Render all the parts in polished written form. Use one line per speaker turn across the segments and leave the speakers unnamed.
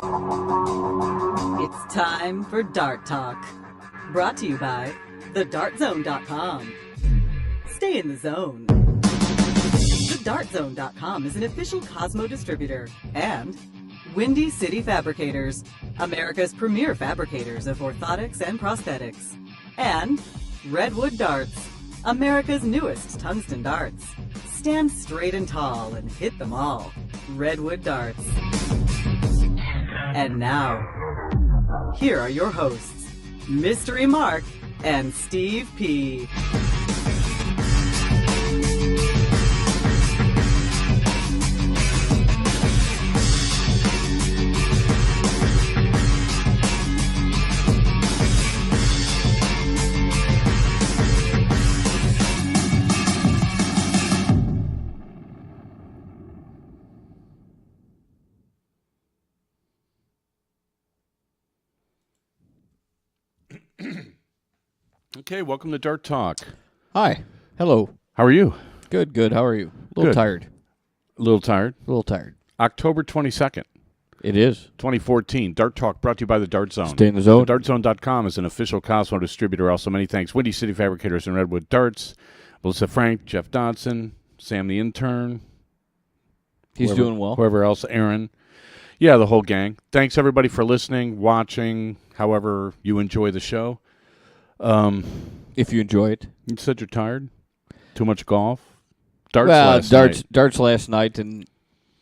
It's time for Dart Talk. Brought to you by thedartzone.com. Stay in the zone. Thedartzone.com is an official Cosmo distributor and Windy City Fabricators, America's premier fabricators of orthotics and prosthetics. And Redwood Darts, America's newest tungsten darts. Stand straight and tall and hit them all. Redwood Darts. And now, here are your hosts, Mystery Mark and Steve P.
Okay, welcome to Dart Talk.
Hi. Hello.
How are you?
Good, good. How are you? A little
Good.
tired.
A little tired?
A little tired.
October 22nd,
It is.
2014. Dart Talk brought to you by the Dart Zone.
Stay in the zone.
Dartzone.com is an official Cosmo distributor. Also, many thanks. Windy City Fabricators and Redwood Darts. Melissa Frank, Jeff Dodson, Sam the intern.
He's doing well.
Whoever else, Aaron. Yeah, the whole gang. Thanks, everybody, for listening, watching, however you enjoy the show.
If you enjoy it.
You said you're tired? Too much golf? Darts
last night, and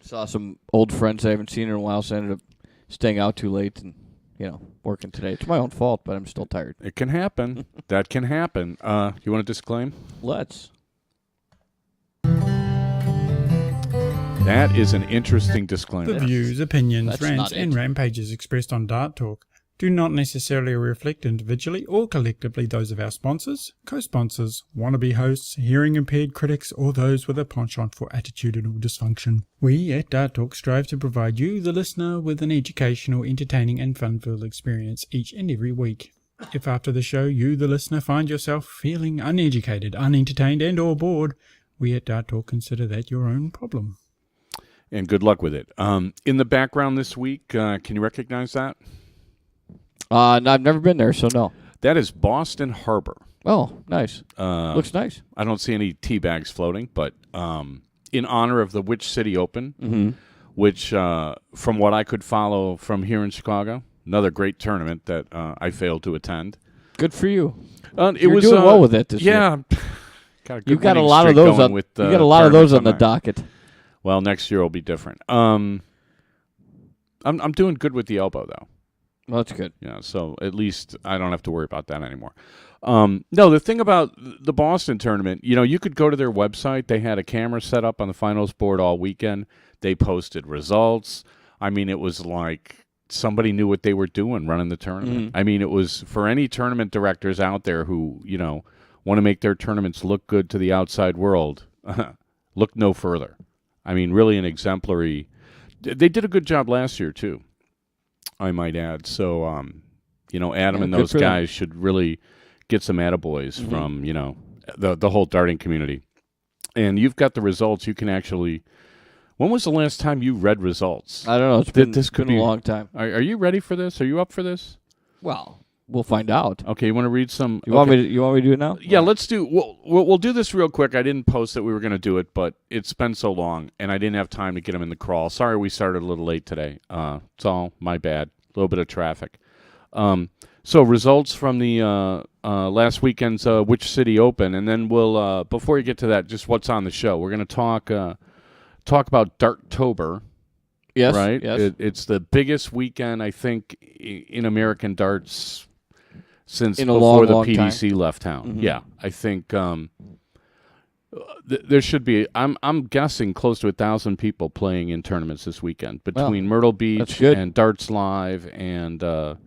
saw some old friends I haven't seen in a while, so I ended up staying out too late and, working today. It's my own fault, but I'm still tired.
It can happen. That can happen. You want to disclaim?
Let's.
That is an interesting disclaimer.
The views, opinions,
That's
rants,
not
and
it.
rampages expressed on Dart Talk do not necessarily reflect individually or collectively those of our sponsors, co-sponsors, wannabe hosts, hearing-impaired critics, or those with a penchant for attitudinal dysfunction. We at Dart Talk strive to provide you, the listener, with an educational, entertaining, and fun-filled experience each and every week. If after the show you, the listener, find yourself feeling uneducated, unentertained, and or bored, we at Dart Talk consider that your own problem.
And good luck with it. In the background this week, can you recognize that?
No, I've never been there, so no.
That is Boston Harbor.
Oh, nice. Looks nice.
I don't see any tea bags floating, but in honor of the Which City Open, which, from what I could follow from here in Chicago, another great tournament that I failed to attend.
Good for you.
You're
doing well with it this year.
Yeah. Got
You've got a lot of those on. You got a lot of those on the docket.
Well, next year will be different. I'm doing good with the elbow, though.
Well, that's good.
Yeah, so at least I don't have to worry about that anymore. No, the thing about the Boston tournament, you could go to their website. They had a camera set up on the finals board all weekend. They posted results. I mean, it was like somebody knew what they were doing running the tournament. I mean, it was for any tournament directors out there who, want to make their tournaments look good to the outside world, look no further. I mean, really an exemplary. They did a good job last year, too, I might add. So, Adam and those guys should really get some attaboys from, the whole darting community. And you've got the results. You can actually. When was the last time you read results?
I don't know. It's been a long time.
Are you ready for this? Are you up for this?
Well, we'll find out.
Okay, you want to read some?
You want me to do it now?
Yeah, let's do. We'll do this real quick. I didn't post that we were going to do it, but it's been so long, and I didn't have time to get them in the crawl. Sorry, we started a little late today. It's all my bad. A little bit of traffic. So results from the last weekend's Which City Open, and then we'll before you get to that, just what's on the show. We're going to talk about Dartober.
Yes.
Right.
Yes.
It's the biggest weekend I think in American darts since
before
the
long
PDC left town. Yeah, I think there should be. I'm guessing close to 1,000 people playing in tournaments this weekend between Myrtle Beach and Dartslive and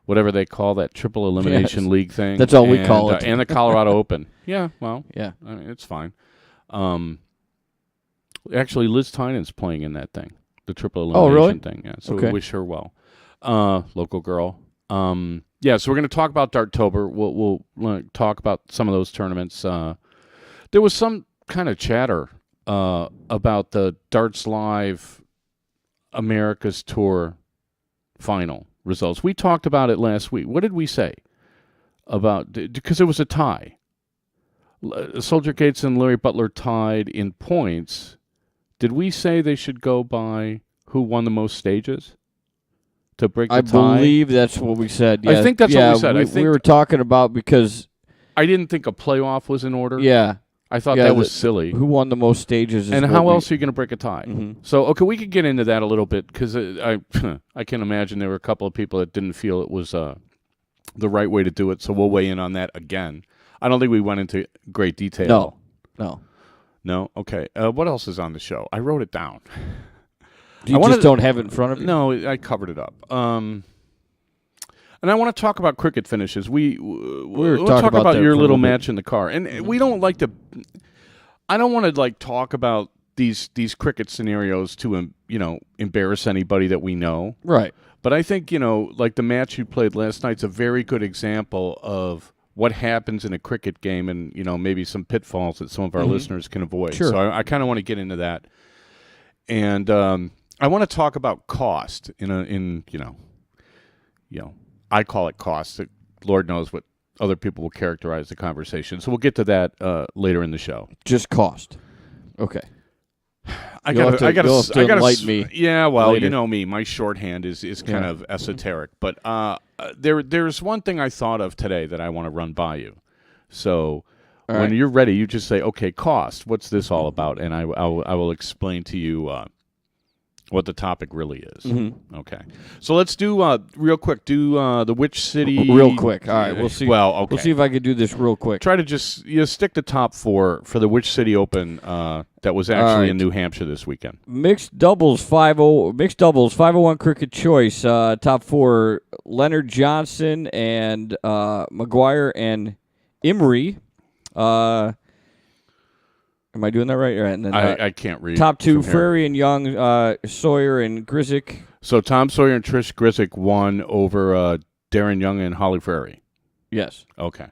whatever they call that triple elimination league thing.
That's all we call it.
And the Colorado Open. Yeah, well,
yeah,
I mean, it's fine. Actually, Liz Tynan's playing in that thing, the triple elimination thing. Yeah, so we wish her well. Local girl. Yeah, so we're going to talk about Dartober. We'll talk about some of those tournaments. There was some kind of chatter about the Dartslive America's Tour final results. We talked about it last week. What did we say about, because it was a tie. Soldier Gates and Larry Butler tied in points. Did we say they should go by who won the most stages to break the tie?
I believe that's what we said. Yeah.
I think that's what we said. I think
we were talking about because
I didn't think a playoff was in order.
yeah,
I thought that was silly.
Who won the most stages?
And how else are you going to break a tie?
Mm-hmm.
So, okay, we could get into that a little bit because I can imagine there were a couple of people that didn't feel it was the right way to do it. So we'll weigh in on that again. I don't think we went into great detail. No? Okay. What else is on the show? I wrote it down.
You just don't have it in front of you?
No, I covered it up. And I want to talk about cricket finishes. We'll talk about your little match in the car. And we don't like to – I don't want to, like, talk about these cricket scenarios to, embarrass anybody that we know.
Right.
But I think, like the match you played last night's a very good example of – what happens in a cricket game and, maybe some pitfalls that some of our listeners can avoid.
Sure.
So I kind of want to get into that. And I want to talk about cost I call it cost. Lord knows what other people will characterize the conversation. So we'll get to that later in the show.
Just cost. Okay.
I got to
enlighten me.
Yeah, well,
later.
You know me. My shorthand is kind of esoteric. But there's one thing I thought of today that I want to run by you. So when you're ready, you just say, "Okay, cost. What's this all about?" And I will explain to you what the topic really is.
Mm-hmm.
Okay. So let's do real quick. Do the which city?
Real quick. All right. We'll see.
Well, okay.
We'll see if I can do this real quick.
Try to just stick to top 4 for the which city open that was actually in New Hampshire this weekend.
Mixed doubles 501 cricket choice. Top 4: Leonard Johnson and McGuire and Imrie. Am I doing that right? And then,
I can't read.
Top 2: Frary and Young, Sawyer and Grizik.
So Tom Sawyer and Trish Grizik won over Darren Young and Holly Frary.
Yes.
Okay.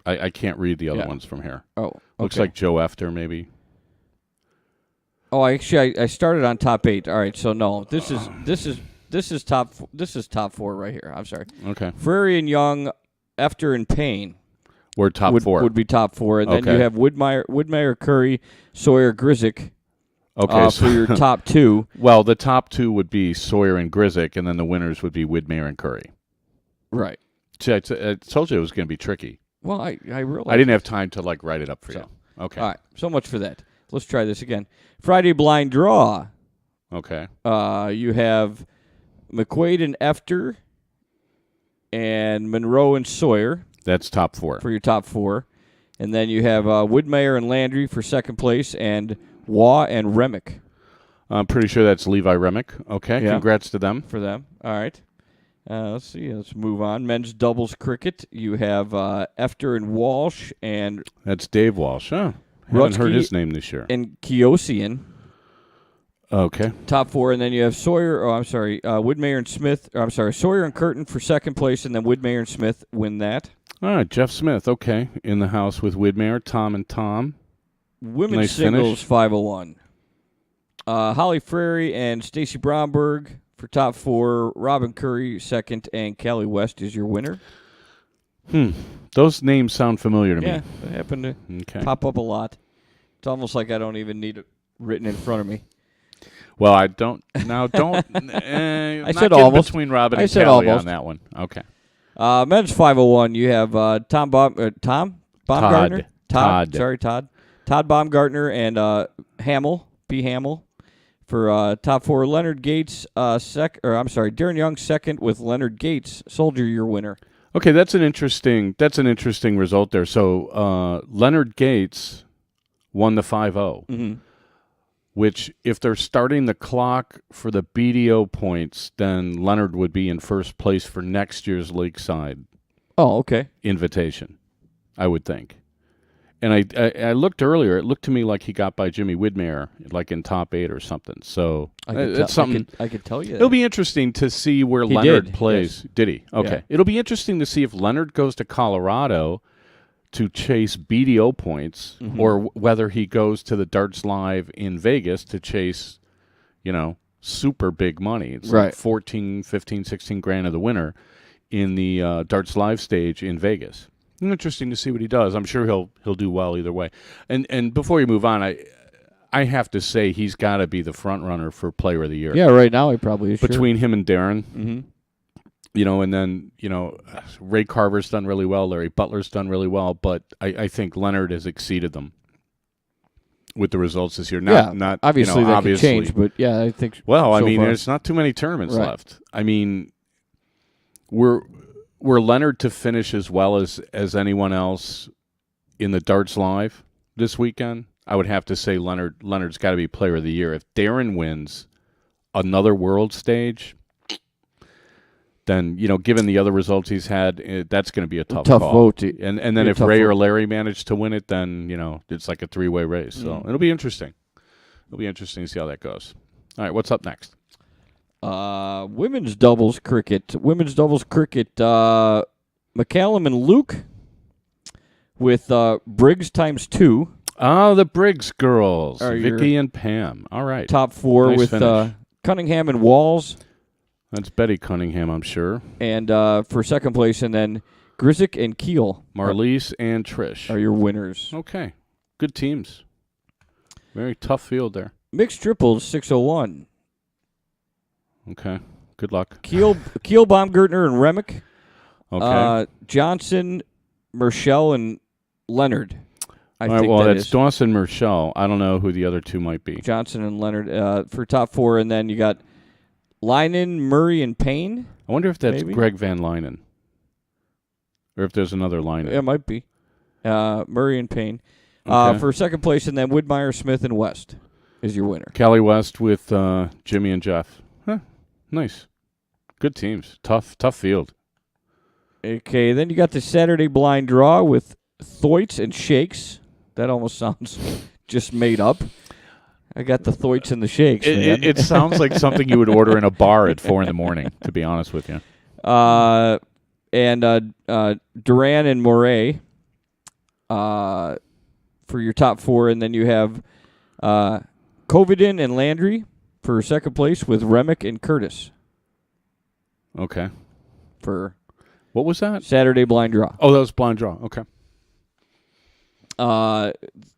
I can't read the other ones from here.
Oh, okay.
Looks like Joe Efter maybe.
Oh, actually, I started on top 8. All right, so no, this is top 4 right here. I'm sorry.
Okay.
Frary and Young, Efter and Payne.
We're top 4.
Would be top 4, and then you have Woodmeyer, Curry, Sawyer, Grizik.
Okay,
for your top 2.
Well, the top 2 would be Sawyer and Grizik, and then the winners would be Widmer and Curry.
Right.
See, I told you it was going to be tricky.
Well, I realized
I didn't have time to write it up for you. Okay.
All right. So much for that. Let's try this again. Friday blind draw.
Okay.
You have McQuaid and Efter, and Monroe and Sawyer.
That's top 4.
For your top 4. And then you have Woodmeyer and Landry for second place, and Waugh and Remick.
I'm pretty sure that's Levi Remick. Okay,
yeah.
Congrats to them.
For them. All right. Let's see. Let's move on. Men's doubles cricket. You have Efter and Walsh and...
That's Dave Walsh. Huh. Haven't heard his name this year.
And Keosian.
Okay.
Top 4, and then you have Sawyer. Oh, I'm sorry. Woodmeyer and Smith. Sawyer and Curtin for second place, and then Woodmeyer and Smith win that.
All right, Jeff Smith. Okay, in the house with Widmer, Tom and Tom.
Women's
nice
singles
finish.
501. Holly Frary and Stacy Bromberg for top 4. Robin Curry second, and Callie West is your winner.
Those names sound familiar to me.
Yeah, they happen to pop up a lot. It's almost like I don't even need it written in front of me.
Well, I don't. Now, don't. I
said almost.
Between Robin and
said
Callie
almost.
on that one. Okay.
Men's 501. You have Tom Baumgartner.
Todd.
Sorry, Todd. Todd Baumgartner and B. Hamill for top 4. Leonard Gates Darren Young second with Leonard Gates. Soldier, your winner.
Okay, that's an interesting result there. So Leonard Gates won the 5-0.
Mm-hmm.
Which, if they're starting the clock for the BDO points, then Leonard would be in first place for next year's Lakeside invitation, I would think. And I looked earlier. It looked to me like he got by Jimmy Widmer, like in top 8 or something. So that's something.
I could tell you that.
It'll be interesting to see where Leonard plays.
Yes.
Did he? Okay.
Yeah.
It'll be interesting to see if Leonard goes to Colorado to chase BDO points, or whether he goes to the Dartslive in Vegas to chase, super big money. It's
Right.
like 14, 15, 16 grand of the winner in the Dartslive stage in Vegas. Interesting to see what he does. I'm sure he'll do well either way. And before you move on, I have to say he's got to be the front runner for Player of the Year.
Yeah, right now he probably is.
Between him and Darren.
Mm-hmm.
And then, Ray Carver's done really well. Larry Butler's done really well. But I think Leonard has exceeded them with the results this year. Not
obviously that
obviously.
could change, but yeah, I think.
Well,
so far.
there's not too many tournaments
Right.
left. I mean, were Leonard to finish as well as anyone else in the Darts Live this weekend, I would have to say Leonard's got to be Player of the Year. If Darren wins another World Stage, then given the other results he's had, that's going to be a tough call.
vote.
And then if Ray or Larry manage to win it, then it's like a three-way race. So it'll be interesting. It'll be interesting to see how that goes. All right, what's up next?
Women's doubles cricket. McCallum and Luke with Briggs times 2.
Oh, the Briggs girls,
Are
Vicky and Pam. All right.
Top 4
Nice
with
finish.
Cunningham and Walls.
That's Betty Cunningham, I'm sure.
And for second place, and then Grizik and Keel.
Marliese and Trish
are your winners.
Okay. Good teams. Very tough field there.
Mixed triples, 601.
Okay. Good luck.
Keel, Baumgartner, and Remick.
Okay.
Johnson, Merschel, and Leonard. I
All right,
think
well,
that
that's
is.
Dawson Merschel. I don't know who the other two might be.
Johnson and Leonard for top 4, and then you got Linen, Murray, and Payne.
I wonder if that's
maybe?
Greg Van Linen. Or if there's another Linen.
It might be. Murray and Payne.
Okay.
For second place, and then Widmeyer, Smith, and West is your winner.
Callie West with Jimmy and Jeff. Huh. Nice. Good teams. Tough field.
Okay, then you got the Saturday blind draw with Thoits and Shakes. That almost sounds just made up. I got the Thoits and the Shakes, man.
It sounds like something you would order in a bar at 4 a.m, to be honest with you.
And Duran and Moray for your top 4, and then you have Covidin and Landry for second place with Remick and Curtis
Okay.
for
What was that?
Saturday blind draw.
Oh, that was blind draw. Okay.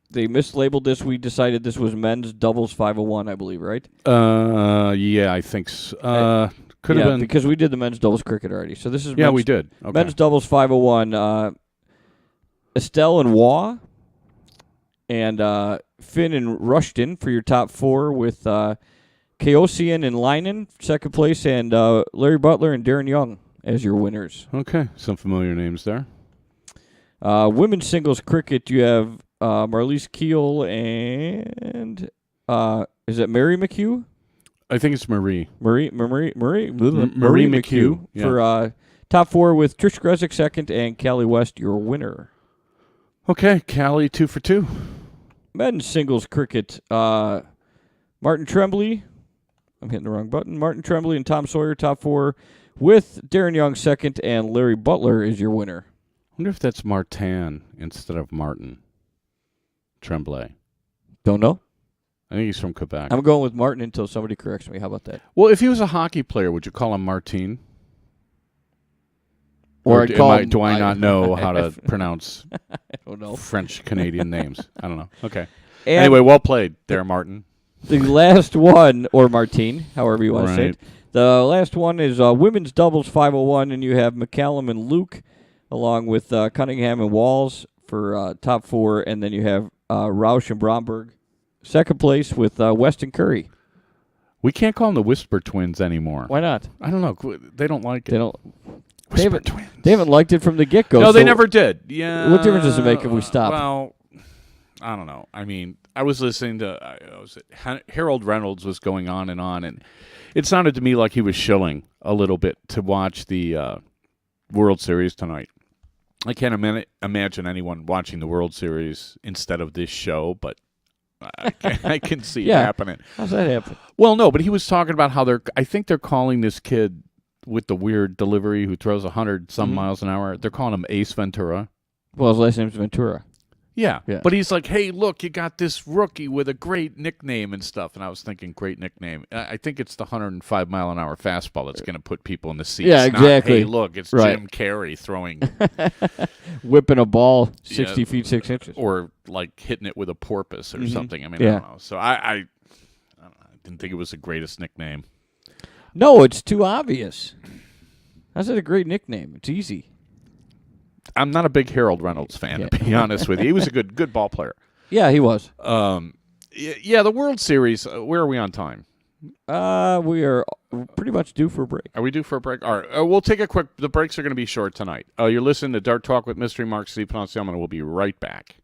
They mislabeled this. We decided this was men's doubles 501, I believe, right?
Yeah, I think so. Could have been.
Because we did the men's doubles cricket already. So this is
Yeah,
men's,
we did. Okay.
men's doubles 501. Estelle and Waugh and Finn and Rushton for your top 4 with Chaosian and Linen, second place, and Larry Butler and Darren Young as your winners.
Okay, some familiar names there.
Women's singles cricket, you have Marliese Keel and is it Mary McHugh?
I think it's Marie.
Marie
McHugh, yeah.
for top 4 with Trish Grezik second and Callie West your winner.
Okay, Callie 2 for 2.
Men's singles cricket, Martin Tremblay. I'm hitting the wrong button. Martin Tremblay and Tom Sawyer top 4 with Darren Young second and Larry Butler is your winner.
I wonder if that's Martin instead of Martin Tremblay.
Don't know.
I think he's from Quebec.
I'm going with Martin until somebody corrects me. How about that?
Well, if he was a hockey player, would you call him Martin?
Or
do I not know how to pronounce
I don't know.
French-Canadian names? I don't know. Okay.
And
Anyway, well played there, Martin.
the last one, or Martine, however you want to say
Right.
it. The last one is women's doubles 501, and you have McCallum and Luke, along with Cunningham and Walls for top 4, and then you have Rausch and Bromberg, second place with West and Curry.
We can't call them the Whisper Twins anymore.
Why not?
I don't know. They don't like it.
They don't.
Whisper Twins.
They haven't liked it from the get-go.
No,
so
they never did. Yeah.
What difference does it make if we stop?
Well, I don't know. I mean, I was listening to Harold Reynolds was going on, and it sounded to me like he was shilling a little bit to watch the World Series tonight. I can't imagine anyone watching the World Series instead of this show, but I can see
Yeah.
it happening.
How's that happen?
Well, no, but he was talking about how I think they're calling this kid with the weird delivery who throws 100-some miles an hour. They're calling him Ace Ventura.
Well, his last name's Ventura.
Yeah.
Yeah.
But he's like, hey, look, you got this rookie with a great nickname and stuff. And I was thinking, great nickname. I think it's the 105-mile-an-hour fastball that's going to put people in the seats.
Yeah, exactly.
Not, hey, look, it's
Right.
Jim Carrey throwing
Whipping a ball 60 feet 6 inches.
or like hitting it with a porpoise or something. I mean,
Yeah.
I don't know. So I didn't think it was the greatest nickname.
No, it's too obvious. That's a great nickname. It's easy.
I'm not a big Harold Reynolds fan, to be honest with you. He was a good ball player.
Yeah, he was.
Yeah, the World Series, where are we on time?
We are pretty much due for a break.
Are we due for a break? All right, we'll take a quick, the breaks are going to be short tonight. You're listening to Dart Talk with Mystery Mark Steve Ponciano, and we'll be right back.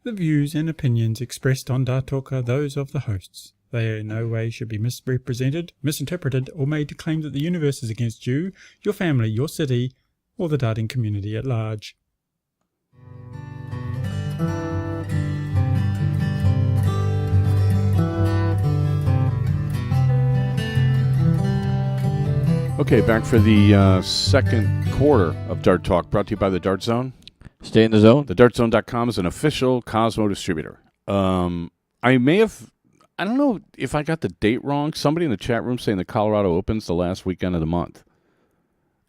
The views and opinions expressed on Dart Talk are those of the hosts. They in no way should be misrepresented, misinterpreted, or made to claim that the universe is against you, your family, your city, or the darting community at large.
Okay, back for the second quarter of Dart Talk, brought to you by the Dart Zone.
Stay in the zone.
TheDartZone.com is an official Cosmo distributor. I don't know if I got the date wrong. Somebody in the chat room saying the Colorado Open's the last weekend of the month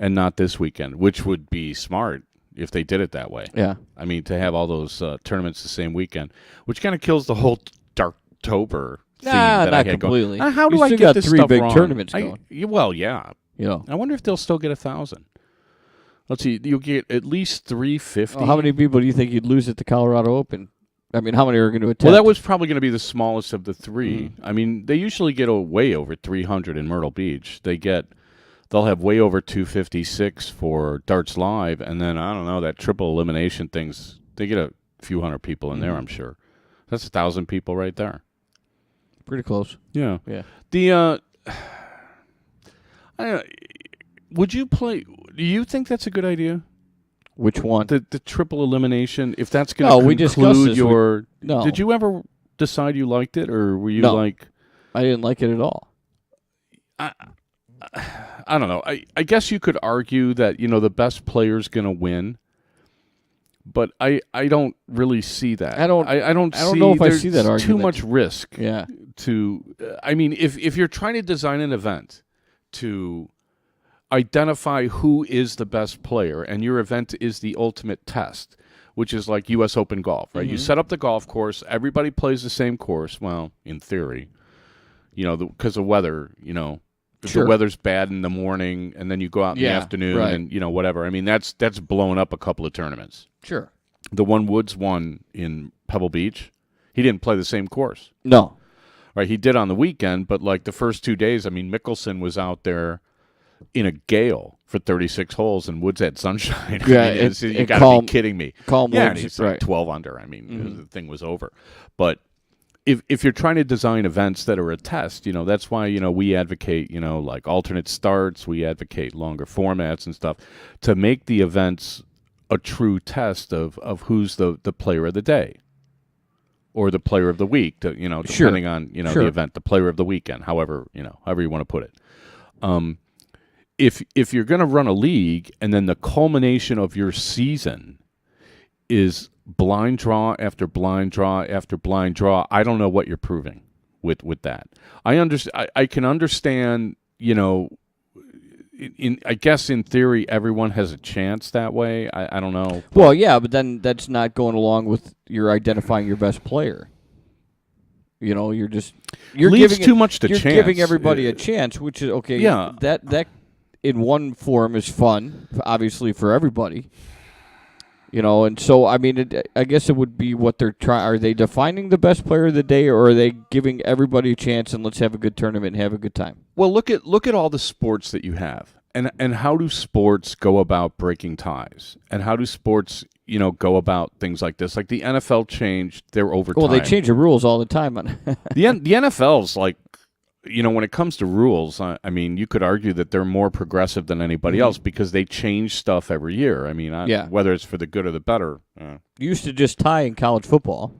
and not this weekend, which would be smart if they did it that way.
Yeah.
I mean, to have all those tournaments the same weekend, which kind of kills the whole Dartober theme that I
not
had
completely.
going. How do
You
I
still
get
got
this
3
stuff
big
wrong?
tournaments going.
Well, yeah.
You know.
I wonder if they'll still get 1,000. Let's see. You'll get at least 350.
Well, how many people do you think you'd lose at the Colorado Open? I mean, how many are going to attend?
Well, that was probably going to be the smallest of the 3. I mean, they usually get way over 300 in Myrtle Beach. They'll have way over 256 for Dartslive, and then I don't know, that triple elimination things. They get a few hundred people in there, I'm sure. That's 1,000 people right there.
Pretty close.
Yeah.
Yeah.
The would you play? Do you think that's a good idea?
Which one?
The triple elimination, if that's going to
we discussed
conclude
this.
your...
No.
Did you ever decide you liked it, or were you
No.
like...
I didn't like it at all.
I don't know. I guess you could argue that, the best player's going to win, but I don't really see that.
I don't know if I see that
there's too
argument.
much risk
Yeah.
to... I mean, if you're trying to design an event to identify who is the best player, and your event is the ultimate test, which is like U.S. Open golf, right? You set up the golf course, everybody plays the same course. Well, in theory, because of weather, if
Sure.
the weather's bad in the morning, and then you go out in the afternoon,
right.
and whatever. I mean, that's blown up a couple of tournaments.
Sure.
The one Woods won in Pebble Beach, he didn't play the same course,
No.
right? He did on the weekend, but like the first 2 days, I mean, Mickelson was out there in a gale for 36 holes, and Woods had sunshine.
Yeah,
I mean, you got to be kidding me.
Calm
Yeah, and
Woods,
he's like
right.
12 under. I mean, the thing was over. But if you're trying to design events that are a test, that's why, we advocate, like alternate starts. We advocate longer formats and stuff to make the events a true test of who's the player of the day or the player of the week, depending on, the event, the player of the weekend, however you want to put it. If you're going to run a league and then the culmination of your season is blind draw after blind draw after blind draw, I don't know what you're proving with that. I can understand, I guess in theory everyone has a chance that way. I don't know.
Well, yeah, but then that's not going along with your identifying your best player. You know, you're
leaves
giving
too much to
you're
chance.
giving everybody a chance, which is okay.
Yeah.
That in one form is fun, obviously for everybody. You know, and so I mean, I guess it would be what they're trying. Are they defining the best player of the day, or are they giving everybody a chance and let's have a good tournament and have a good time?
Well, look at all the sports that you have, and how do sports go about breaking ties, and how do sports go about things like this? Like the NFL changed their overtime.
Well, they change the rules all the time. On
the NFL's like. When it comes to rules, I mean, you could argue that they're more progressive than anybody else because they change stuff every year. I mean, whether it's for the good or the better.
You used to just tie in college football.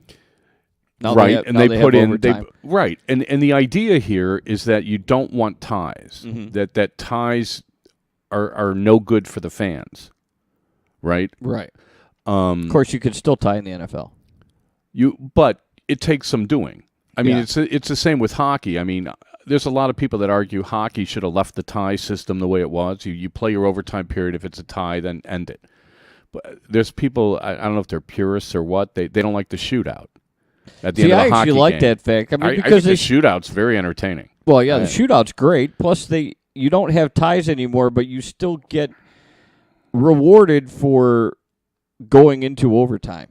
Now
right,
they put in overtime.
Right, and the idea here is that you don't want ties. That ties are no good for the fans. Right.
Right. Of course, you could still tie in the NFL.
But it takes some doing. I mean, it's the same with hockey. I mean, there's a lot of people that argue hockey should have left the tie system the way it was. You play your overtime period. If it's a tie, then end it. But there's people, I don't know if they're purists or what, they don't like the shootout at the end of the hockey game. I actually
like that fact. I mean,
because the shootout's very entertaining.
Well, yeah, the shootout's great. Plus, you don't have ties anymore, but you still get rewarded for going into overtime.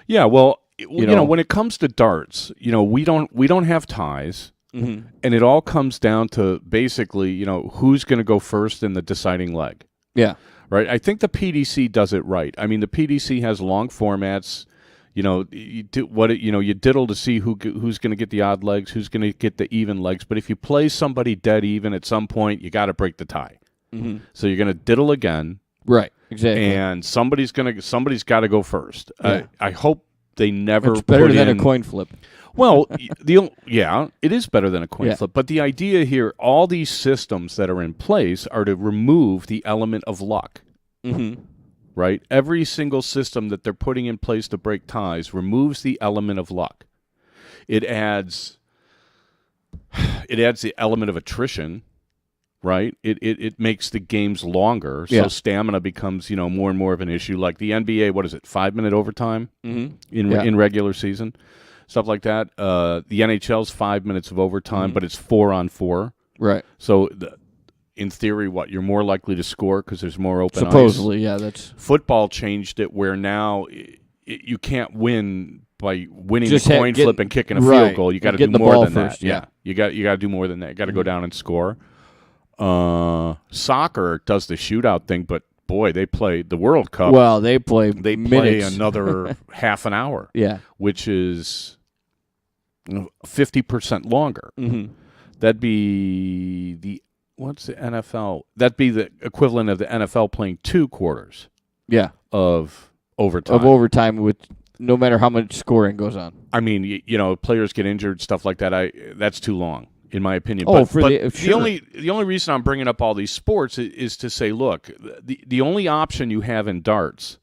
Yeah, well, when it comes to darts, we don't have ties. And it all comes down to basically, who's going to go first in the deciding leg.
Yeah.
Right? I think the PDC does it right. I mean, the PDC has long formats. You diddle to see who's going to get the odd legs, who's going to get the even legs. But if you play somebody dead even at some point, you got to break the tie. So you're going to diddle again.
Right. Exactly.
And somebody's got to go first.
Yeah.
I hope they never.
It's better than a coin flip.
Well, it is better than a coin flip. But the idea here, all these systems that are in place are to remove the element of luck. Right? Every single system that they're putting in place to break ties removes the element of luck. It adds the element of attrition. Right? It makes the games longer, so stamina becomes more and more of an issue. Like the NBA, what is it, 5-minute overtime in regular season, stuff like that. The NHL's 5 minutes of overtime, but it's 4-on-4.
Right.
So in theory, you're more likely to score because there's more open
Supposedly,
ice.
yeah, that's
football changed it where now you can't win by winning the coin flip and kicking a field goal. You got to do more than that. Yeah, you got to do more than that. You got to go down and score. Soccer does the shootout thing, but boy, they play the World Cup.
Well, they play
another half an hour.
Yeah,
which is 50% longer. That'd be what's the NFL? That'd be the equivalent of the NFL playing 2 quarters.
Yeah,
of overtime.
With no matter how much scoring goes on.
I mean, players get injured, stuff like that. That's too long. In my opinion,
the
only reason I'm bringing up all these sports is to say, look, the only option you have in darts,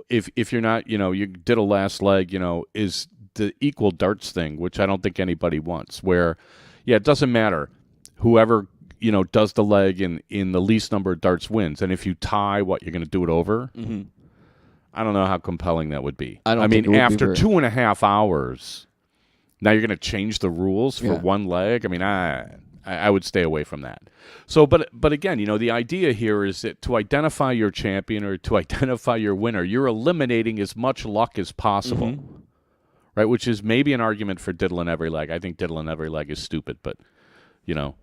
if you're not, you did a last leg, is the equal darts thing, which I don't think anybody wants. Where, it doesn't matter, whoever does the leg in the least number of darts wins, and if you tie, you're going to do it over. I don't know how compelling that would be. I mean, after 2.5 hours. Now you're going to change the rules for one leg? I mean, I would stay away from that. So, but again, the idea here is that to identify your champion or to identify your winner, you're eliminating as much luck as possible, right? Which is maybe an argument for diddling every leg. I think diddling every leg is stupid, but, you could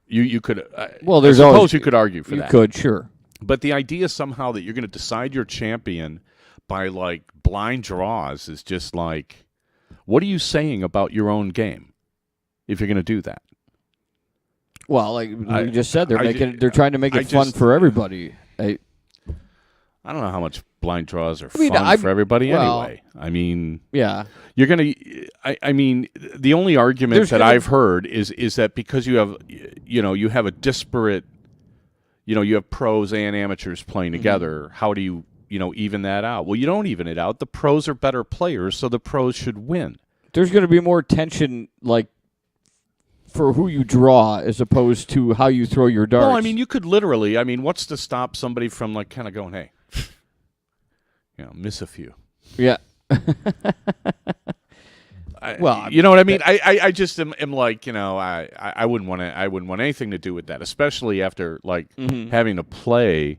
you could argue for that.
You could, sure.
But the idea somehow that you're going to decide your champion by, blind draws is just like... What are you saying about your own game if you're going to do that?
Well, like you just said, they're trying to make it fun for everybody.
I don't know how much blind draws are fun for everybody anyway. I mean, you're going to. I mean, the only argument that I've heard is that because you have, you have a disparate, you have pros and amateurs playing together. How do you? Even that out. Well, you don't even it out. The pros are better players, so the pros should win.
There's going to be more tension, for who you draw as opposed to how you throw your darts.
Well, I mean, you could literally. I mean, what's to stop somebody from like kind of going, hey, miss a few.
Yeah.
Well, you know what I mean. I just am like, I wouldn't want to. I wouldn't want anything to do with that, especially after like having to play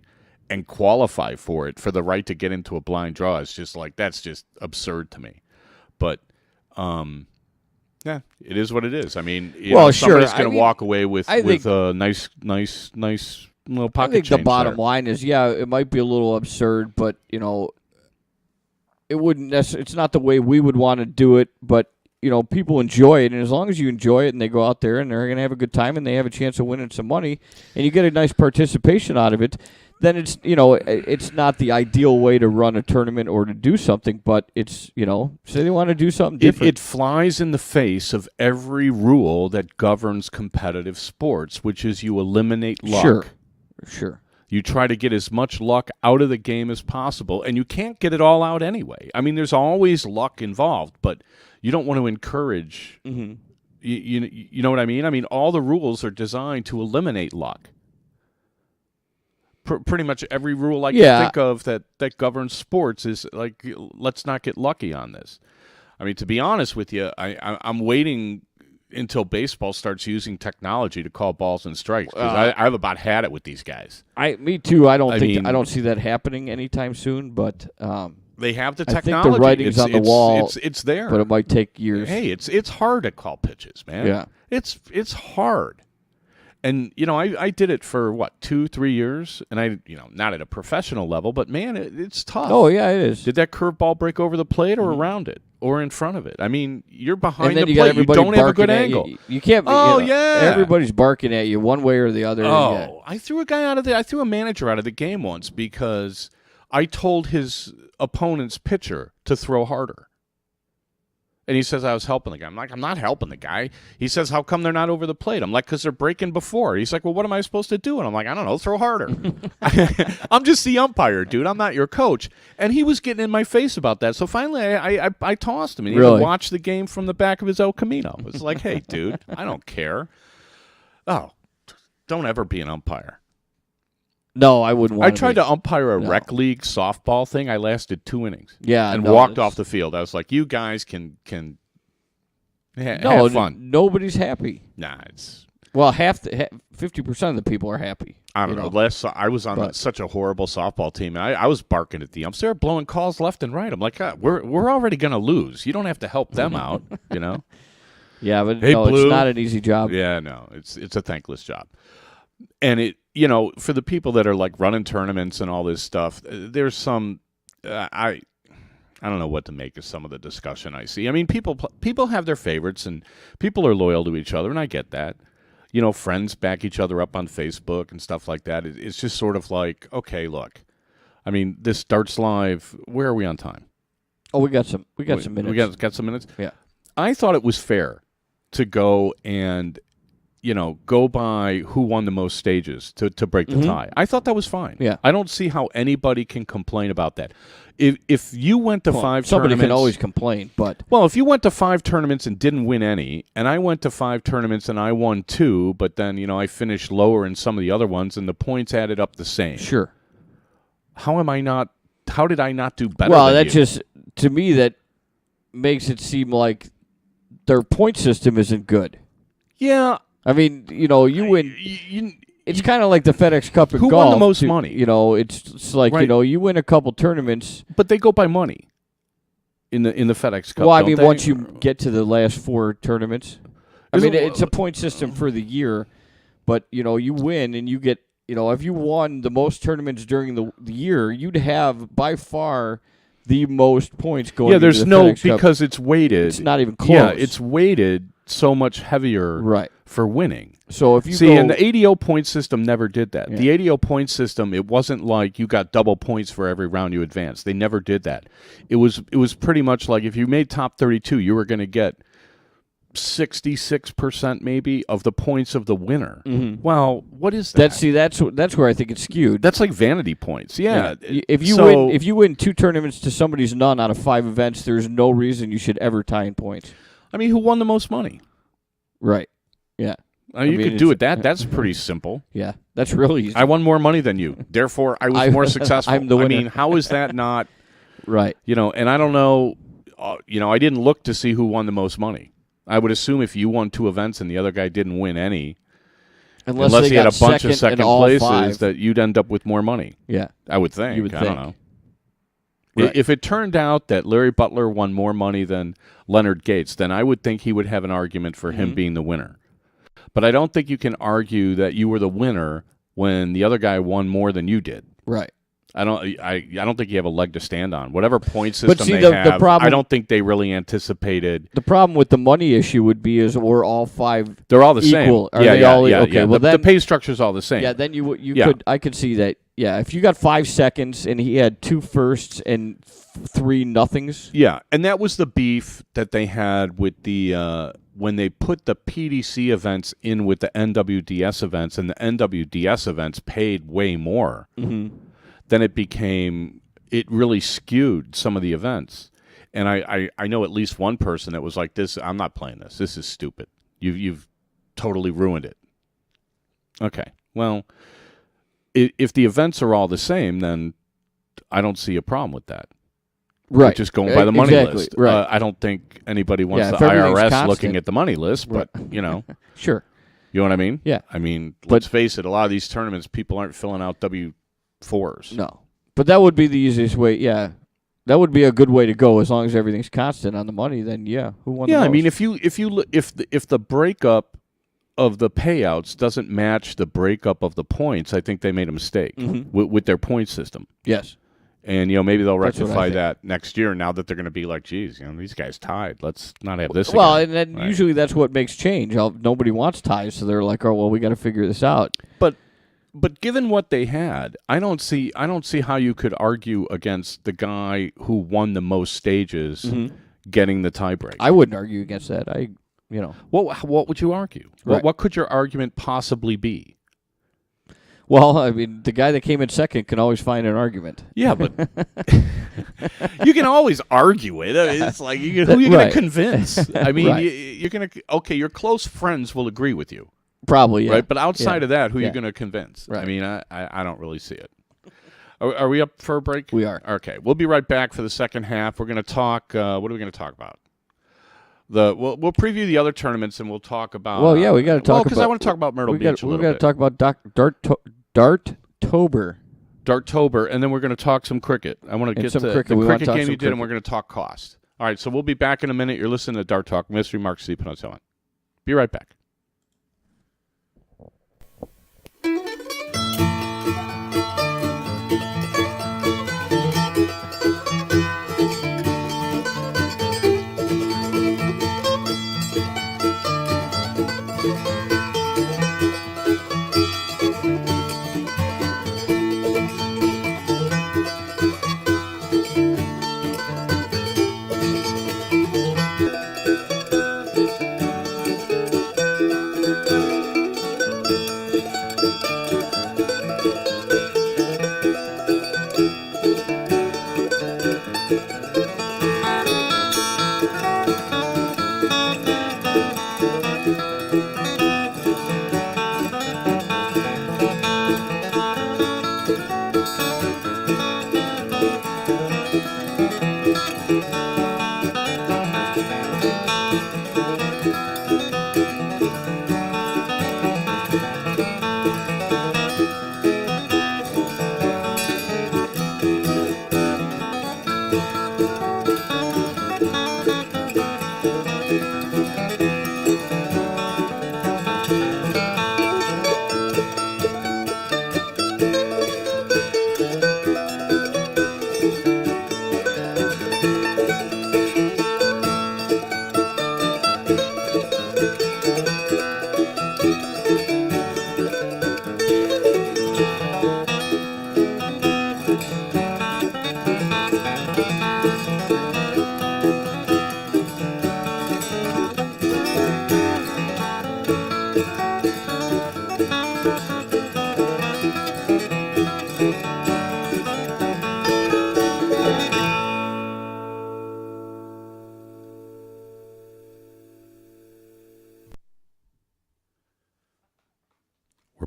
and qualify for it for the right to get into a blind draw. It's just like that's just absurd to me. But yeah, it is what it is. I mean, somebody's going to walk away with a nice little pocket.
I think the
change
bottom
there.
line is, it might be a little absurd, but it wouldn't. It's not the way we would want to do it, but people enjoy it, and as long as you enjoy it, and they go out there and they're going to have a good time, and they have a chance of winning some money, and you get a nice participation out of it, then it's it's not the ideal way to run a tournament or to do something, but it's say they want to do something different.
It flies in the face of every rule that governs competitive sports, which is you eliminate luck.
Sure.
You try to get as much luck out of the game as possible, and you can't get it all out anyway. I mean, there's always luck involved, but you don't want to encourage. You know what I mean? I mean, all the rules are designed to eliminate luck. Pretty much every rule I can think of that governs sports is like, let's not get lucky on this. I mean, to be honest with you, I'm waiting until baseball starts using technology to call balls and strikes. I've about had it with these guys.
Me too. I don't see that happening anytime soon. But
they have the
I
technology.
think the writing's on the wall.
It's there,
but it might take years.
Hey, it's hard to call pitches, man.
Yeah,
it's hard. And, I did it for, 2-3 years? And I, not at a professional level, but, man, it's tough.
Oh, yeah, it is.
Did that curveball break over the plate or around it or in front of it? I mean, you're behind the
you
plate. You don't have a good angle.
You can't. Everybody's barking at you one way or the other.
Oh, I threw a manager out of the game once because I told his opponent's pitcher to throw harder. And he says I was helping the guy. I'm like, I'm not helping the guy. He says, how come they're not over the plate? I'm like, because they're breaking before. He's like, well, what am I supposed to do? And I'm like, I don't know, throw harder. I'm just the umpire, dude. I'm not your coach. And he was getting in my face about that. So finally, I tossed him. And he watched the game from the back of his El Camino. It was like, hey, dude, I don't care. Oh, don't ever be an umpire.
No, I wouldn't want
I tried to umpire a rec league softball thing. I lasted 2 innings.
Yeah,
and walked off the field. I was like, you guys can have fun.
Nobody's happy.
Nah, it's...
Well, 50% of the people are happy.
I don't know. I was on such a horrible softball team. And I was barking at the umps. They were blowing calls left and right. I'm like, we're already going to lose. You don't have to help them out,
Yeah, but
hey, Blue.
It's not an easy job.
Yeah, no, it's a thankless job. And it, for the people that are like running tournaments and all this stuff, there's some, I don't know what to make of some of the discussion I see. I mean, people have their favorites and people are loyal to each other, and I get that. Friends back each other up on Facebook and stuff like that. It's just sort of like, okay, look, I mean, this Dartslive, where are we on time?
Oh, we got some minutes.
We got some minutes?
Yeah.
I thought it was fair to go and go by who won the most stages to break the tie. I thought that was fine.
Yeah.
I don't see how anybody can complain about that. If you went to 5 tournaments...
Somebody can always complain, but...
Well, if you went to 5 tournaments and didn't win any, and I went to 5 tournaments and I won 2, but then, I finished lower in some of the other ones, and the points added up the same.
Sure.
How did I not do better
Well,
than
that
you?
just, to me, that makes it seem like their point system isn't good.
Yeah.
I mean, you win. It's kind of like the FedEx Cup in golf.
Who won the most money?
It's like
right.
you win a couple tournaments,
but they go by money in the FedEx Cup.
Well, I mean,
they?
once you get to the last 4 tournaments, it's a point system for the year. But you win and you get. If you won the most tournaments during the year, you'd have by far the most points going.
Yeah, there's
into the
no
FedEx Cup.
because it's weighted.
It's not even close.
Yeah, it's weighted so much heavier for winning.
So if you
and the ADO point system never did that. Yeah. The ADO point system, it wasn't like you got double points for every round you advanced. They never did that. It was pretty much like if you made top 32, you were going to get 66% maybe of the points of the winner.
Mm-hmm.
Well, what is that?
That's where I think it's skewed.
That's like vanity points. Yeah.
If you win 2 tournaments to somebody's none out of 5 events, there's no reason you should ever tie in points.
I mean, who won the most money?
Right. Yeah.
You could do it. That's pretty simple.
Yeah, that's really easy.
I won more money than you. Therefore, I was more successful.
I'm the winner.
I mean, how is that not?
Right.
And I don't know. I didn't look to see who won the most money. I would assume if you won 2 events and the other guy didn't win any, unless he had a bunch of second places, that you'd end up with more money.
Yeah.
I would think.
You would
I don't know.
Right.
If it turned out that Larry Butler won more money than Leonard Gates, then I would think he would have an argument for him being the winner. But I don't think you can argue that you were the winner when the other guy won more than you did.
Right.
I don't think you have a leg to stand on. Whatever point system
see,
they
the
have,
problem,
I don't think they really anticipated.
The problem with the money issue would be is we're all 5
They're all the
equal.
same.
Are they all okay?
Yeah.
Well,
the pay structure is all the same.
Yeah, then I could see that. Yeah, if you got 5 seconds and he had 2 firsts and 3 nothings.
Yeah, and that was the beef that they had with the when they put the PDC events in with the NWDS events, and the NWDS events paid way more.
Mm-hmm.
Then it really skewed some of the events. And I know at least one person that was like, "This, I'm not playing this. This is stupid. You've totally ruined it." Okay, well, if the events are all the same, then I don't see a problem with that.
Right.
Just going by the money list.
Right.
I don't think anybody wants the
if everything's
IRS
constant.
looking at the money list, but,
Sure.
You know what I mean?
Yeah.
I mean, let's face it, a lot of these tournaments, people aren't filling out W-4s.
No. But that would be the easiest way, yeah. That would be a good way to go as long as everything's constant on the money, then who won the most?
I mean, if the breakup of the payouts doesn't match the breakup of the points, I think they made a mistake with their point system.
Yes.
And, maybe they'll
That's
rectify that next year now that they're going to be like, geez, these guys tied. Let's not have this
Well,
again.
and then usually that's what makes change. Nobody wants ties, so they're like, oh, well, we got to figure this out.
But given what they had, I don't see how you could argue against the guy who won the most stages getting the tiebreak.
I wouldn't argue against that.
What would you argue?
Right.
What could your argument possibly be?
Well, I mean, the guy that came in second can always find an argument.
Yeah, but you can always argue it. It's like, who are you going
Right.
to convince? I mean,
Right.
you're going to, your close friends will agree with you.
Probably, yeah.
Right? But outside
Yeah.
of that, who are
Yeah.
you going to convince?
Right.
I mean, I don't really see it. Are we up for a break?
We are.
Okay. We'll be right back for the second half. We're going to talk, what are we going to talk about? We'll preview the other tournaments, and we'll talk about...
Well, yeah, we got to talk about...
because I want to talk about Myrtle Beach a little bit.
We got to talk about Dartober.
Dartober, and then we're going to talk some cricket. I want to get
some
to
cricket.
the
We wanna
cricket
talk
game
some
you did, and
cricket.
we're going to talk cost. All right, so we'll be back in a minute. You're listening to Dart Talk. Mystery Mark C. Pinocchio. Be right back.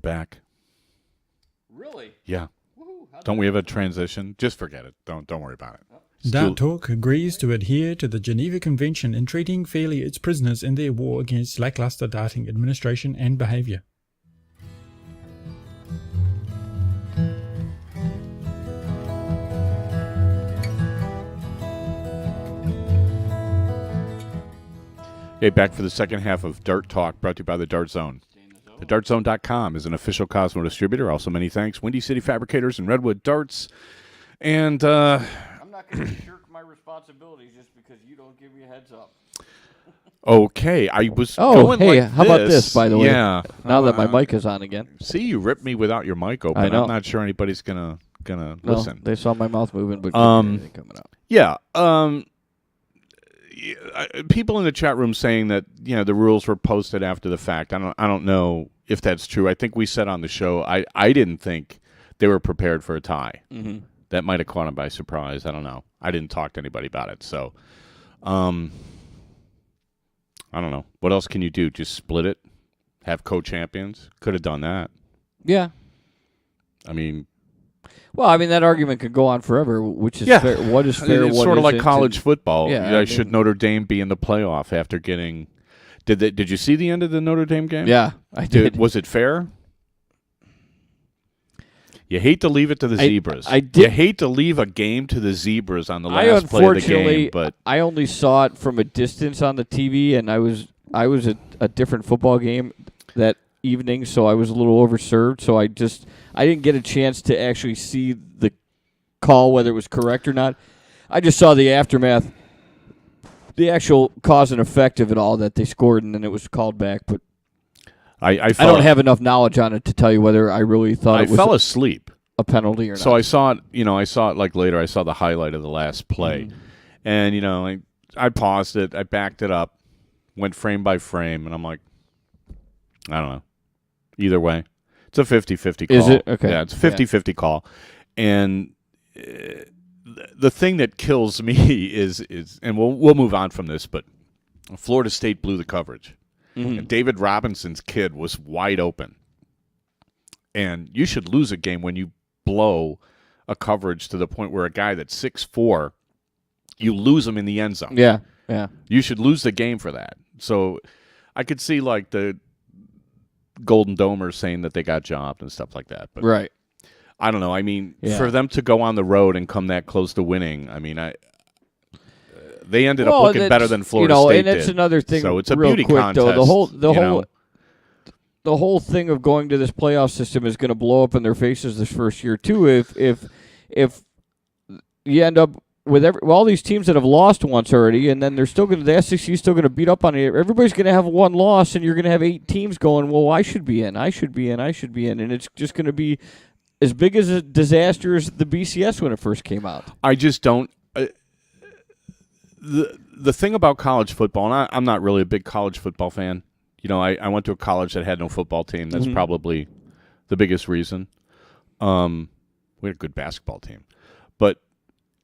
back.
Really?
Yeah.
Woohoo.
Don't we have a transition? Just forget it. Don't worry about it. It's
Dart Talk agrees to adhere to the Geneva Convention in treating fairly its prisoners in their war against lackluster darting administration and behaviour.
Okay, back for the second half of Dart Talk, brought to you by the Dart Zone. TheDartZone.com is an official Cosmo distributor. Also, many thanks, Windy City Fabricators and Redwood Darts. And
I'm not going to shirk my responsibilities just because you don't give me a heads up.
okay, I was
Oh,
going
hey,
like
how about this, by the way?
Yeah.
Now that my mic is on again.
See, you ripped me without your mic open.
I know.
I'm not sure anybody's gonna
No,
listen.
they saw my mouth moving, but anything coming out.
Yeah. People in the chat room saying that the rules were posted after the fact. I don't know if that's true. I think we said on the show I didn't think they were prepared for a tie.
Mm-hmm.
That might have caught them by surprise. I don't know. I didn't talk to anybody about it. So, I don't know. What else can you do? Just split it? Have co-champions? Could have done that.
Yeah.
I mean,
Well, I mean, that argument could go on forever, which is fair. What is fair,
it's
what
sort of like
isn't,
college football.
Yeah, I
should
mean-
Notre Dame be in the playoff after getting? Did you see the end of the Notre Dame game?
Yeah, I did.
Was it fair? You hate to leave it to the Zebras.
I did-
You hate to leave a game to the Zebras on the
I
last play of the
unfortunately,
game, but
I only saw it from a distance on the TV, and I was at a different football game that evening, so I was a little overserved. So I didn't get a chance to actually see the call, whether it was correct or not. I just saw the aftermath, the actual cause and effect of it all, that they scored and then it was called back. But
I
don't have enough knowledge on it to tell you whether I really thought
I
it was
fell asleep.
a penalty or not.
So I saw it. I saw it like later. I saw the highlight of the last play, and I paused it. I backed it up, went frame by frame, and I'm like, I don't know. Either way, it's a 50-50 call.
Is it? Okay.
Yeah, it's a 50-50 call. And the thing that kills me is and we'll move on from this, but Florida State blew the coverage. And David Robinson's kid was wide open. And you should lose a game when you blow a coverage to the point where a guy that's 6'4", you lose him in the end zone.
Yeah, yeah.
You should lose the game for that. So I could see like the Golden Domers saying that they got jobbed and stuff like that. But
Right.
I don't know. I mean,
Yeah.
for them to go on the road and come that close to winning, I mean, they ended up looking better than Florida State
and that's
did.
another thing.
So it's a
real
beauty
quick,
contest.
Though.
you
The whole thing of going to this playoff system is going to blow up in their faces this first year too. If you end up with all these teams that have lost once already, and then they're still going to, the SEC is still going to beat up on it. Everybody's going to have one loss, and you're going to have 8 teams going, well, I should be in, and it's just going to be as big as a disaster as the BCS when it first came out.
I just don't. The thing about college football, and I'm not really a big college football fan. I went to a college that had no football team. That's probably the biggest reason. We had a good basketball team. But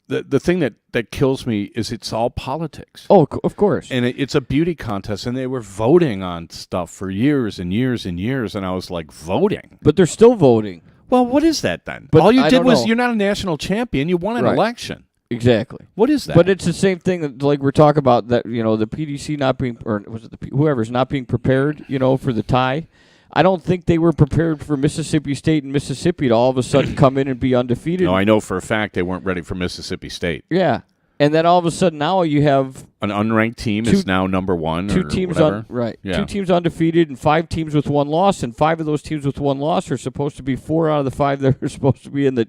the thing that kills me is it's all politics.
Oh, of course.
And it's a beauty contest, and they were voting on stuff for years and years and years, and I was like, voting?
But they're still voting.
Well, what is that then?
But
all you
I
did
don't
was
know.
you're not a national champion. You won an
Right.
election.
Exactly.
What is that?
But it's the same thing that, like we're talking about, that the PDC not being, or was it whoever's not being prepared, for the tie. I don't think they were prepared for Mississippi State and Mississippi to all of a sudden come in and be undefeated.
No, I know for a fact they weren't ready for Mississippi State.
Yeah, and then all of a sudden now you have
An unranked team is now number one.
two
or
teams
whatever. Yeah.
2 teams undefeated and 5 teams with 1 loss, and 5 of those teams with 1 loss are supposed to be 4 out of the 5 that are supposed to be in the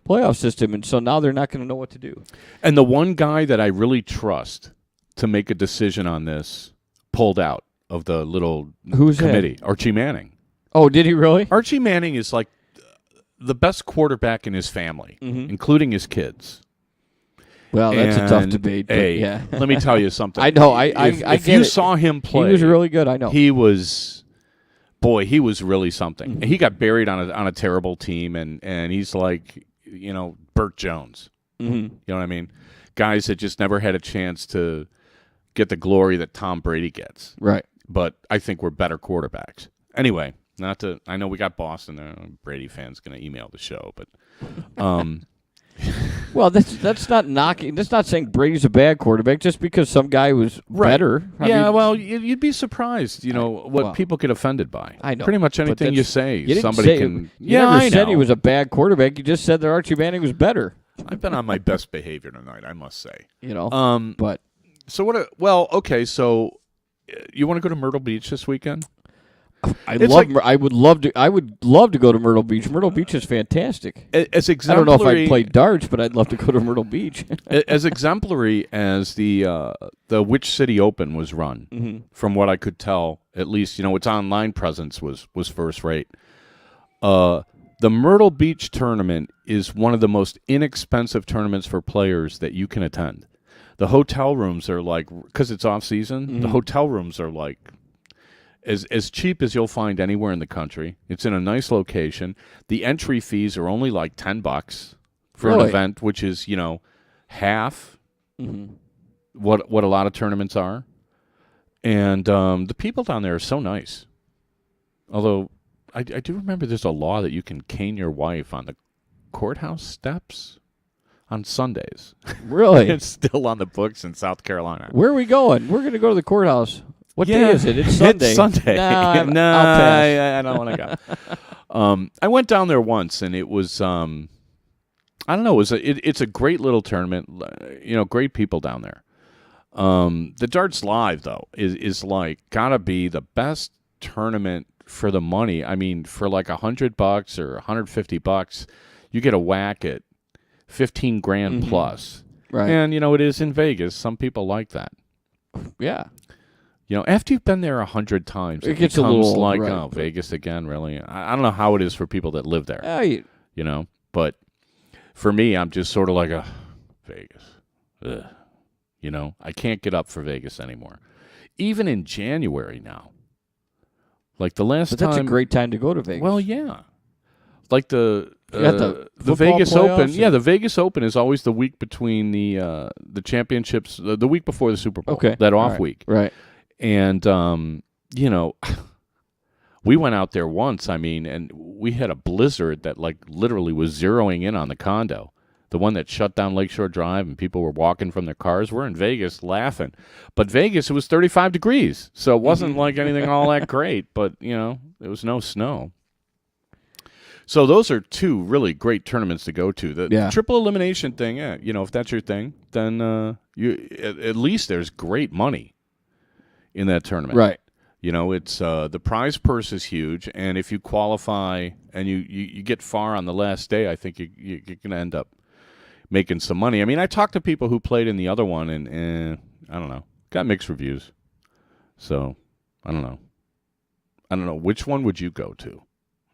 playoff system, and so now they're not going to know what to do.
And the one guy that I really trust to make a decision on this pulled out of the little
Who's that?
committee. Archie Manning.
Oh, did he really?
Archie Manning is like the best quarterback in his family,
Mm-hmm.
including his kids.
Well, that's a tough
And,
debate. But
hey,
yeah,
let me tell you something.
I know.
If
get
you
it.
saw him play,
He was really good. I know.
he was really something.
Mm-hmm.
He got buried on a terrible team, and he's like, Burt Jones.
Mm-hmm.
You know what I mean? Guys that just never had a chance to get the glory that Tom Brady gets.
Right.
But I think we're better quarterbacks. Anyway, I know we got Boston there. Brady fans going to email the show, but
Well, that's not knocking. That's not saying Brady's a bad quarterback just because some guy was better. I mean,
well, you'd be surprised, what people get offended by.
I know.
Pretty much anything you say,
you
somebody can.
You never said he was a bad quarterback. You just said that Archie Manning was better.
I've been on my best behavior tonight, I must say.
But
so what? Okay. So you want to go to Myrtle Beach this weekend?
I would love to go to Myrtle Beach. Myrtle Beach is fantastic.
As
I
exemplary,
don't know if I'd play darts, but I'd love to go to Myrtle Beach.
as exemplary as the Which City Open was run, from what I could tell, at least its online presence was first rate. The Myrtle Beach tournament is one of the most inexpensive tournaments for players that you can attend. The hotel rooms are because it's off season. The hotel rooms are as cheap as you'll find anywhere in the country. It's in a nice location. The entry fees are only like $10 for an event, which is half what a lot of tournaments are. And the people down there are so nice. Although I do remember there's a law that you can cane your wife on the courthouse steps on Sundays.
Really?
It's still on the books in South Carolina.
Where are we going? We're going to go to the courthouse. What day is it? It's Sunday.
It's Sunday.
No,
I'll
pass.
I don't want to go. I went down there once, and it was I don't know. It's a great little tournament. Great people down there. The Dartslive though is gotta be the best tournament for the money. I mean, for $100 or $150, you get a whack at 15 grand plus.
Right.
And it is in Vegas. Some people like that.
Yeah.
After you've been there 100 times, it
gets
becomes
a little
like,
right.
Vegas again, really. I don't know how it is for people that live there, but for me, I'm just sort of like Vegas. Ugh. I can't get up for Vegas anymore. Even in January now. Like the last
But
time.
that's a great time to go to Vegas.
Well, yeah. Like the
football
Vegas Open.
playoffs
Yeah, the Vegas Open is always the week between the championships, the week before the Super Bowl.
Okay.
That off
Right.
week.
Right.
And, we went out there once, and we had a blizzard that, literally was zeroing in on the condo. The one that shut down Lakeshore Drive and people were walking from their cars. We're in Vegas laughing. But Vegas, it was 35 degrees. So it wasn't like anything all that great. But, there was no snow. So those are two really great tournaments to go to. The triple elimination thing, if that's your thing, then at least there's great money in that tournament.
Right.
It's the prize purse is huge, and if you qualify and you get far on the last day, I think you're going to end up making some money. I mean, I talked to people who played in the other one, and I don't know, got mixed reviews. So I don't know. Which one would you go to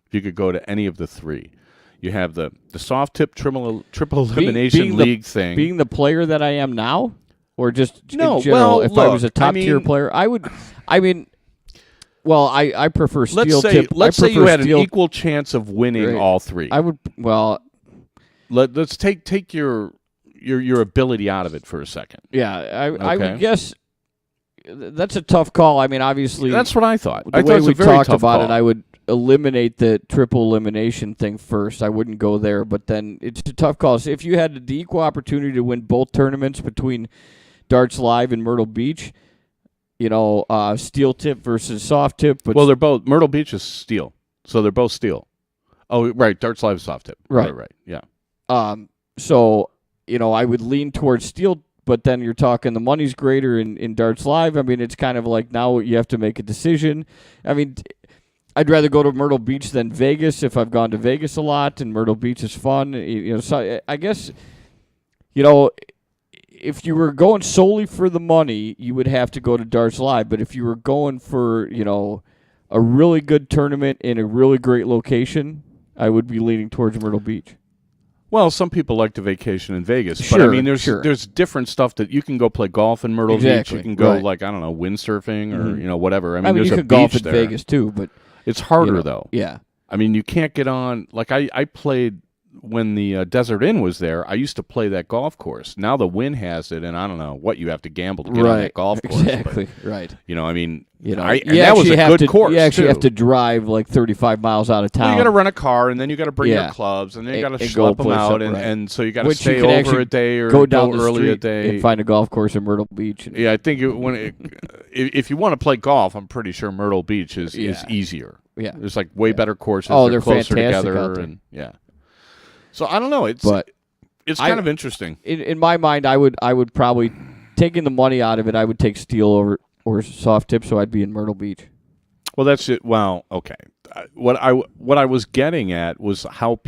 if you could go to any of the three? You have the soft tip triple elimination league thing.
Being the player that I am now, or just
no,
in general,
well,
if
look,
I was a top tier player, I would. Well, I prefer steel tip.
Let's say you had an equal chance of winning all three.
I would. Well,
let's take your ability out of it for a second.
Yeah, I would guess that's a tough call. I mean, obviously,
that's what I thought.
The way we talked about it, I would eliminate the triple elimination thing first. I wouldn't go there, but then it's a tough call. So if you had the equal opportunity to win both tournaments between Dartslive and Myrtle Beach, steel tip versus soft tip. But
well, they're both. Myrtle Beach is steel, so they're both steel. Oh, right. Dartslive is soft tip.
Right.
Yeah.
So I would lean towards steel, but then you're talking the money's greater in Dartslive. I mean, it's kind of like now you have to make a decision. I mean, I'd rather go to Myrtle Beach than Vegas if I've gone to Vegas a lot, and Myrtle Beach is fun. So I guess, if you were going solely for the money, you would have to go to Dartslive. But if you were going for, a really good tournament in a really great location, I would be leaning towards Myrtle Beach.
Well, some people like to vacation in Vegas,
sure,
but I mean, there's different stuff that you can go play golf in Myrtle Beach. You can go windsurfing or whatever. I mean, there's
you
a
could golf
beach
in
there.
Vegas too, but
it's harder though.
Yeah.
I mean, you can't get on. Like I played Desert Inn was there, I used to play that golf course. Now the Wynn has it, and I don't know what you have to gamble to get on that golf course.
Exactly,
but,
right.
I mean,
and
that was a good course.
You actually
too.
have to drive like 35 miles out of town.
Well, you got to rent a car, and then you got to bring your clubs, and then you got to schlep them out, and so you got to stay over a day or
go down the
early
street
a day
and find a golf course in Myrtle Beach.
Yeah, I think if you want to play golf, I'm pretty sure Myrtle Beach is easier.
Yeah,
there's like way better courses.
They're
closer
fantastic
together,
out there.
and So I don't know. It's kind of interesting.
In my mind, I would probably, taking the money out of it, I would take steel or soft tip, so I'd be in Myrtle Beach.
Well, that's it. Well, okay. What I was getting at was how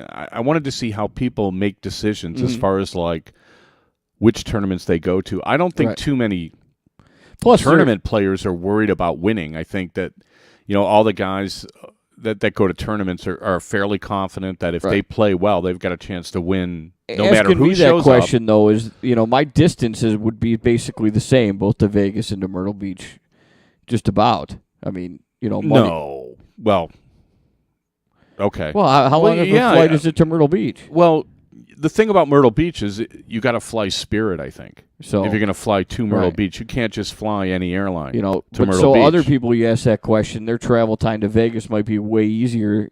I wanted to see how people make decisions as far as like which tournaments they go to. I don't think too many tournament players are worried about winning. I think that all the guys that go to tournaments are fairly confident that if they play well, they've got a chance to win no matter who shows up.
That question, though, is, my distances would be basically the same, both to Vegas and to Myrtle Beach, just about. I mean, money.
No. Well, okay.
Well, how long of a flight is it to Myrtle Beach?
Well, the thing about Myrtle Beach is you got to fly Spirit, I think. So if you're going to fly to Myrtle Beach, you can't just fly any airline. To Myrtle Beach.
So other people, you ask that question, their travel time to Vegas might be way easier,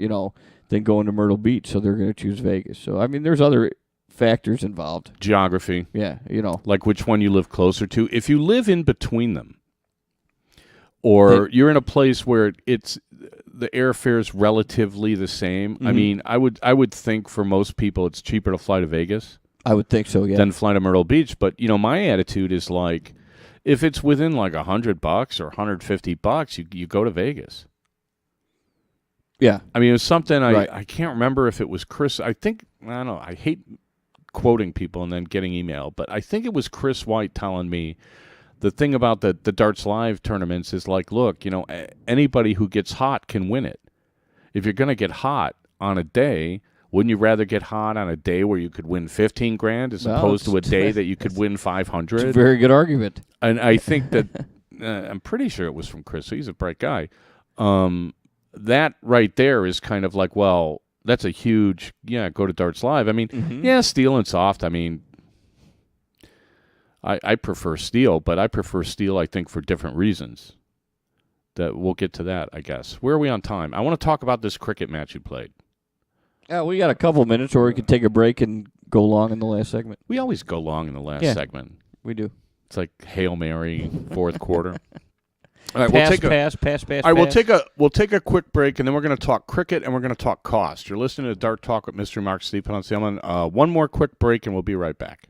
than going to Myrtle Beach. So they're going to choose Vegas. So I mean, there's other factors involved.
Geography.
Yeah,
like which one you live closer to. If you live in between them, or you're in a place where the airfare is relatively the same. I mean, I would think for most people it's cheaper to fly to Vegas.
I would think so, yeah.
Than fly to Myrtle Beach. But my attitude is like, if it's within like $100 or $150, you go to Vegas.
Yeah,
I mean, it was something I can't remember if it was Chris. I don't know. I hate quoting people and then getting email, but I think it was Chris White telling me. The thing about the Dartslive tournaments is like, look, anybody who gets hot can win it. If you're going to get hot on a day, wouldn't you rather get hot on a day where you could win $15,000 as opposed to a day that you could win $500?
It's a very good argument.
And I think that I'm pretty sure it was from Chris. So he's a bright guy. That right there is kind of like, well, that's a huge go to Dartslive. I mean, steel and soft. I mean. I prefer steel, but I prefer steel, I think, for different reasons. That we'll get to that, I guess. Where are we on time? I want to talk about this cricket match you played.
Yeah, we got a couple minutes, or we could take a break and go long in the last segment.
We always go long in the last segment.
We do.
It's like Hail Mary, fourth quarter. All right,
pass.
All right, we'll take a quick break, and then we're going to talk cricket, and we're going to talk cost. You're listening to Dart Talk with Mr. Mark Steve Ponce. One more quick break, and we'll be right back.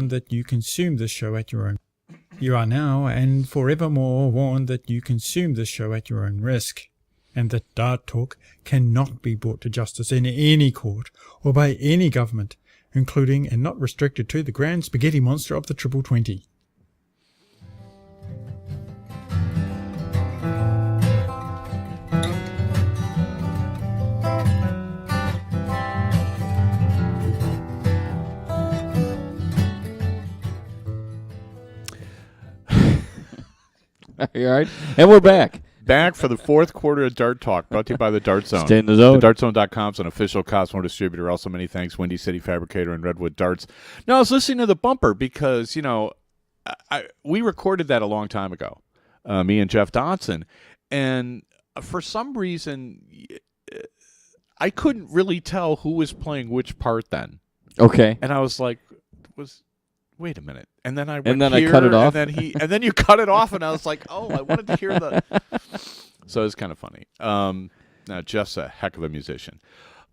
That you consume this show at your own. You are now and forevermore warned that you consume this show at your own risk, and that Dart Talk cannot be brought to justice in any court or by any government, including and not restricted to the grand spaghetti monster of the Triple 20.
All right, and we're back.
back for the fourth quarter of Dart Talk, brought to you by the Dart Zone.
Stay in the zone.
TheDartZone.com is an official Cosmo distributor. Also, many thanks, Windy City Fabricator and Redwood Darts. Now, I was listening to the bumper because, we recorded that a long time ago, me and Jeff Dodson, and for some reason, I couldn't really tell who was playing which part then.
Okay.
And I was like, wait a minute. And then I
I cut it off.
And then you cut it off, and I was like, oh, I wanted to hear the. So it's kind of funny. Now Jeff's a heck of a musician.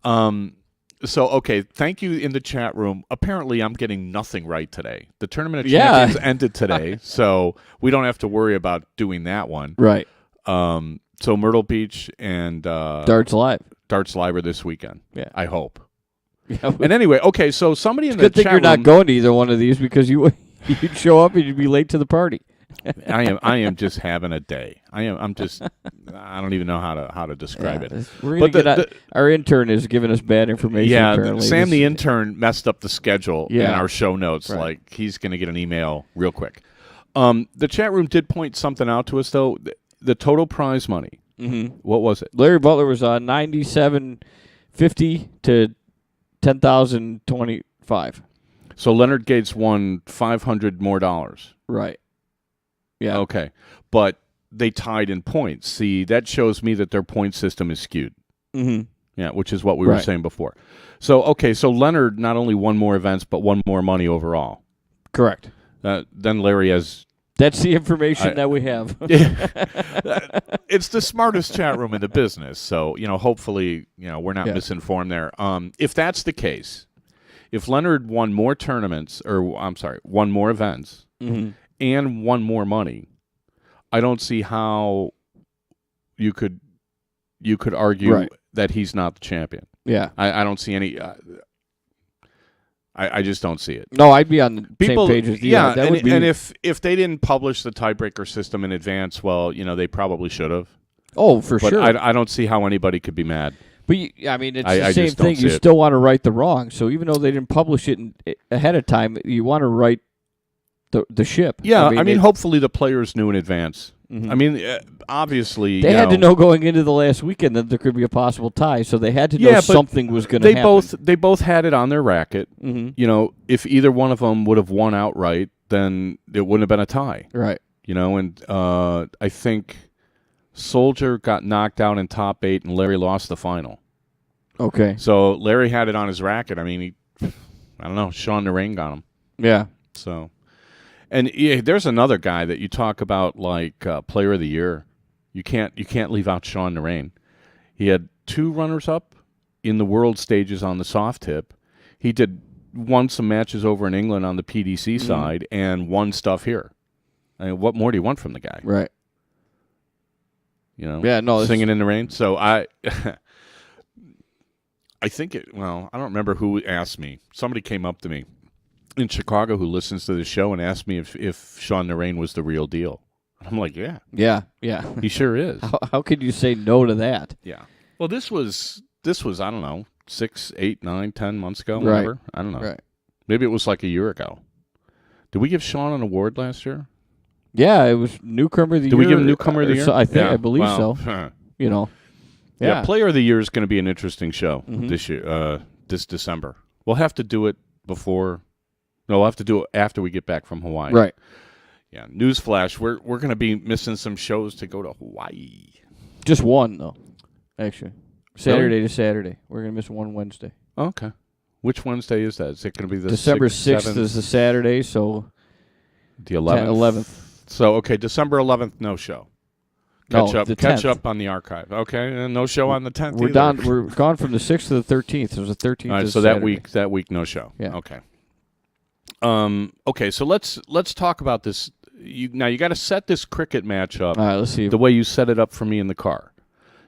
So okay, thank you in the chat room. Apparently, I'm getting nothing right today. The Tournament of Champions ended today, so we don't have to worry about doing that one.
Right.
So Myrtle Beach and
Dartslive
are this weekend.
Yeah.
I hope.
Yeah.
And anyway, okay, so somebody in the
Good thing
chat
you're not
room,
going to either one of these because you'd show up and you'd be late to the party.
I am just having a day. I'm just I don't even know how to describe it.
We're gonna get our intern is giving us bad information.
Yeah,
apparently.
Sam the intern messed up the schedule in
Yeah.
our show notes.
Right.
Like he's going to get an email real quick. The chat room did point something out to us though. The total prize money.
Mm-hmm.
What was it?
Larry Butler was $97.50 to $10,025.
So Leonard Gates won $500 more.
Right. Yeah.
Okay, but they tied in points. See, that shows me that their point system is skewed.
Mm-hmm.
Yeah, which is what we were saying before. So so Leonard not only won more events, but won more money overall.
Correct.
Then Larry has.
That's the information that we have.
It's the smartest chat room in the business. So hopefully, we're not misinformed there. If that's the case, if Leonard won more tournaments, won more events,
mm-hmm.
and won more money, I don't see how you could argue that he's not the champion.
Yeah.
I don't see any. I just don't see it.
No, I'd be on the same page as you.
Yeah,
that would be...
and if they didn't publish the tiebreaker system in advance, well, they probably should have.
Oh, for
but
sure.
I don't see how anybody could be mad.
But it's the
I
same
just don't
thing.
see
You
it.
still want to right the wrong. So even though they didn't publish it ahead of time, you want to right the ship.
Yeah, hopefully the players knew in advance.
Mm-hmm.
Obviously
they had to know going into the last weekend that there could be a possible tie, so they had to know something was going to happen.
They both had it on their racket.
Mm-hmm.
If either one of them would have won outright, then it wouldn't have been a tie.
Right.
And I think Soldier got knocked out in top 8, and Larry lost the final.
Okay.
So Larry had it on his racket. I don't know. Sean Narain got him.
Yeah.
So. And there's another guy that you talk about like Player of the Year. You can't leave out Sean Narain. He had 2 runners-up in the world stages on the soft tip. He won some matches over in England on the PDC side and won stuff here. What more do you want from the guy?
Right.
Yeah, no, singing in the rain. So I think I don't remember who asked me. Somebody came up to me in Chicago who listens to the show and asked me if Sean Narain was the real deal. I'm like, yeah.
Yeah, yeah.
He sure is.
How could you say no to that?
Yeah. Well, this was I don't know, 6, 8, 9, 10 months ago, whatever.
Right.
I don't know.
Right.
Maybe it was like a year ago. Did we give Sean an award last year?
Yeah, it was Newcomer of the Year.
Did we give him Newcomer of the Year?
I believe so.
Yeah, Player of the Year is going to be an interesting show this year, this December. We'll have to do it before. No, we'll have to do it after we get back from Hawaii.
Right.
Yeah. Newsflash: we're going to be missing some shows to go to Hawaii.
Just one though, actually. Saturday to Saturday. We're going to miss one Wednesday.
Okay. Which Wednesday is that? Is it going to be the
December
6th,
6th is the Saturday, so
the 11th.
11th.
So December 11th, no show. Catch up on the archive. Okay, and no show on the 10th.
We're done. We're gone from the 6th to the 13th. There's a 13th.
All right, so
Saturday.
that week, no show.
Yeah.
Okay. Okay, so let's talk about this. You got to set this cricket match up.
All right, let's see
the way you set it up for me in the car.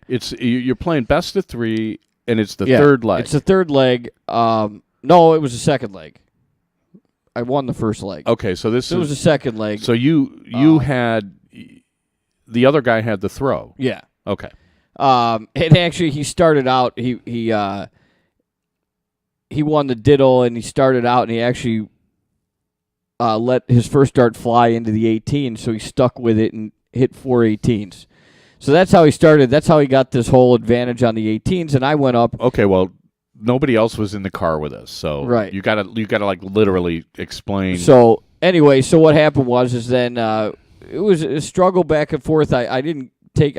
You're playing best of 3, and it's the third leg.
It's the third leg. No, it was the second leg. I won the first leg.
Okay, so it
was the second leg.
So you had the other guy had the throw.
Yeah.
Okay.
And actually, he started out. He won the diddle, and he started out, and he actually let his first dart fly into the 18, so he stuck with it and hit 4 18s. So that's how he started. That's how he got this whole advantage on the 18s, and I went up.
Okay, well, nobody else was in the car with us, so
Right.
you gotta like literally explain.
So anyway, so what happened is then it was a struggle back and forth. I didn't take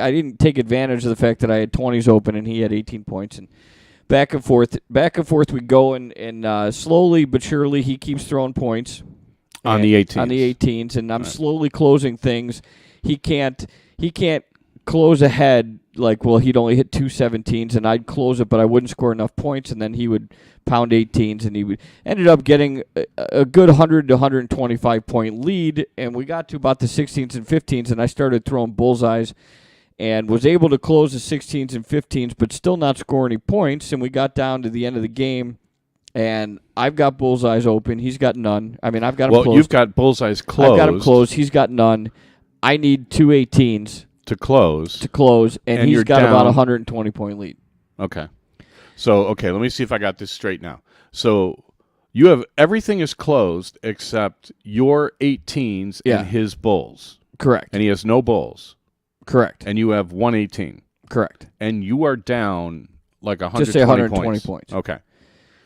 advantage of the fact that I had 20s open and he had 18 points, and back and forth we go, and slowly but surely he keeps throwing points
on the 18s.
And I'm slowly closing things. He can't close ahead. Like, well, he'd only hit 2 17s, and I'd close it, but I wouldn't score enough points, and then he would pound 18s, and he ended up getting a good 100 to 125 point lead, and we got to about the 16s and 15s, and I started throwing bullseyes and was able to close the 16s and 15s, but still not score any points, and we got down to the end of the game, and I've got bullseyes open. He's got none. I mean, I've got him closed.
Well, you've got bullseyes closed.
I've got him closed. He's got none. I need 2 18s.
To close,
and he's got about a 120-point lead.
Okay. So, let me see if I got this straight now. So, you have everything is closed except your 18s and his bulls.
Correct.
And he has no bulls.
Correct.
And you have 118.
Correct.
And you are down like 120
Just say 120 points.
Okay.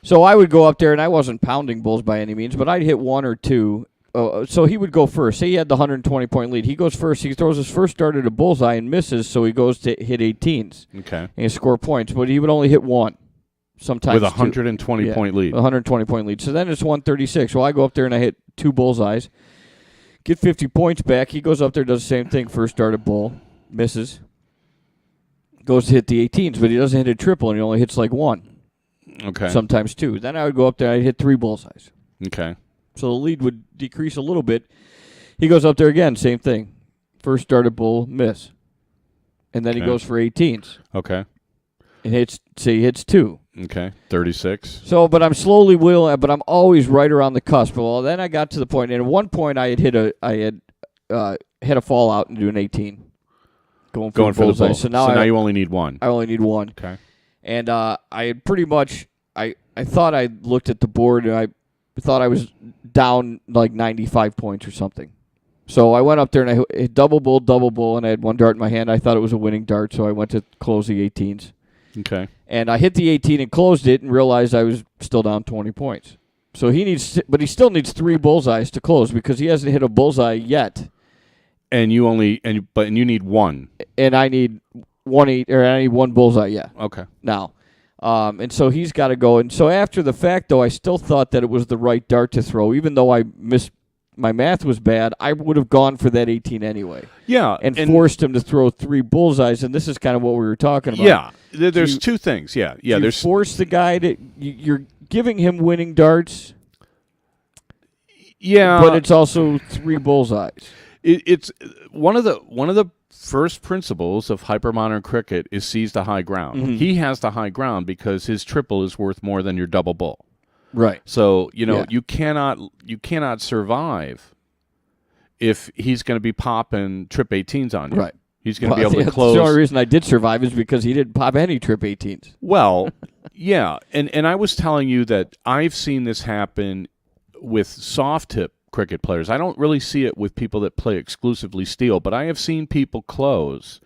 So I would go up there, and I wasn't pounding bulls by any means, but I'd hit 1 or 2. So he would go first. Say he had the 120-point lead. He goes first. He throws his first dart at a bullseye and misses, so he goes to hit 18s.
Okay.
And he score points, but he would only hit 1. Sometimes
with a 120-point lead.
120-point lead. So then it's 136. Well, I go up there and I hit 2 bullseyes, get 50 points back. He goes up there, does the same thing. First dart at bull, misses. Goes to hit the 18s, but he doesn't hit a triple, and he only hits like 1.
Okay.
Sometimes 2. Then I would go up there and I'd hit 3 bullseyes.
Okay.
So the lead would decrease a little bit. He goes up there again, same thing. First dart at bull, miss. And then he goes for 18s.
Okay.
And he hits 2.
Okay. 36.
So, but I'm slowly but I'm always right around the cusp. Well, then I got to the point, and at one point I had hit a fallout and do an 18. Going for the bullseye. So now
you only need 1.
I only need 1.
Okay.
And I had pretty much, I thought I looked at the board, and I thought I was down like 95 points or something. So I went up there and I hit double bull, and I had 1 dart in my hand. I thought it was a winning dart, so I went to close the 18s.
Okay.
And I hit the 18 and closed it and realized I was still down 20 points. So he still needs 3 bullseyes to close because he hasn't hit a bullseye yet.
And you need 1.
And I need 1 bullseye, yeah.
Okay.
Now. And so he's got to go. And so after the fact, though, I still thought that it was the right dart to throw. Even though my math was bad, I would have gone for that 18 anyway.
Yeah.
And forced him to throw 3 bullseyes. And this is kind of what we were talking about.
Yeah. There's 2 things. Yeah. Yeah.
You force the guy to... You're giving him winning darts.
Yeah.
But it's also 3 bullseyes.
It's one of the first principles of hypermodern cricket is seize the high ground.
Mm-hmm.
He has the high ground because his triple is worth more than your double bull.
Right.
So, you cannot survive if he's going to be popping trip 18s on you.
Right.
He's going to be able to close.
The only reason I did survive is because he didn't pop any trip 18s.
Well, yeah. And I was telling you that I've seen this happen with soft tip cricket players. I don't really see it with people that play exclusively steel, but I have seen people close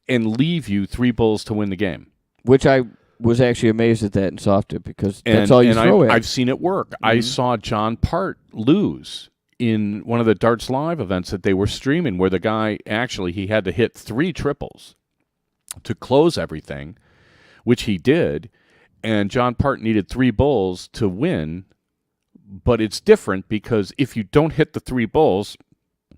and leave you 3 bulls to win the game.
Which I was actually amazed at that in soft tip because that's all you throw at.
I've seen it work. Mm-hmm. I saw John Part lose in one of the Dartslive events that they were streaming where the guy he had to hit 3 triples to close everything, which he did, and John Part needed 3 bulls to win. But it's different because if you don't hit the 3 bulls,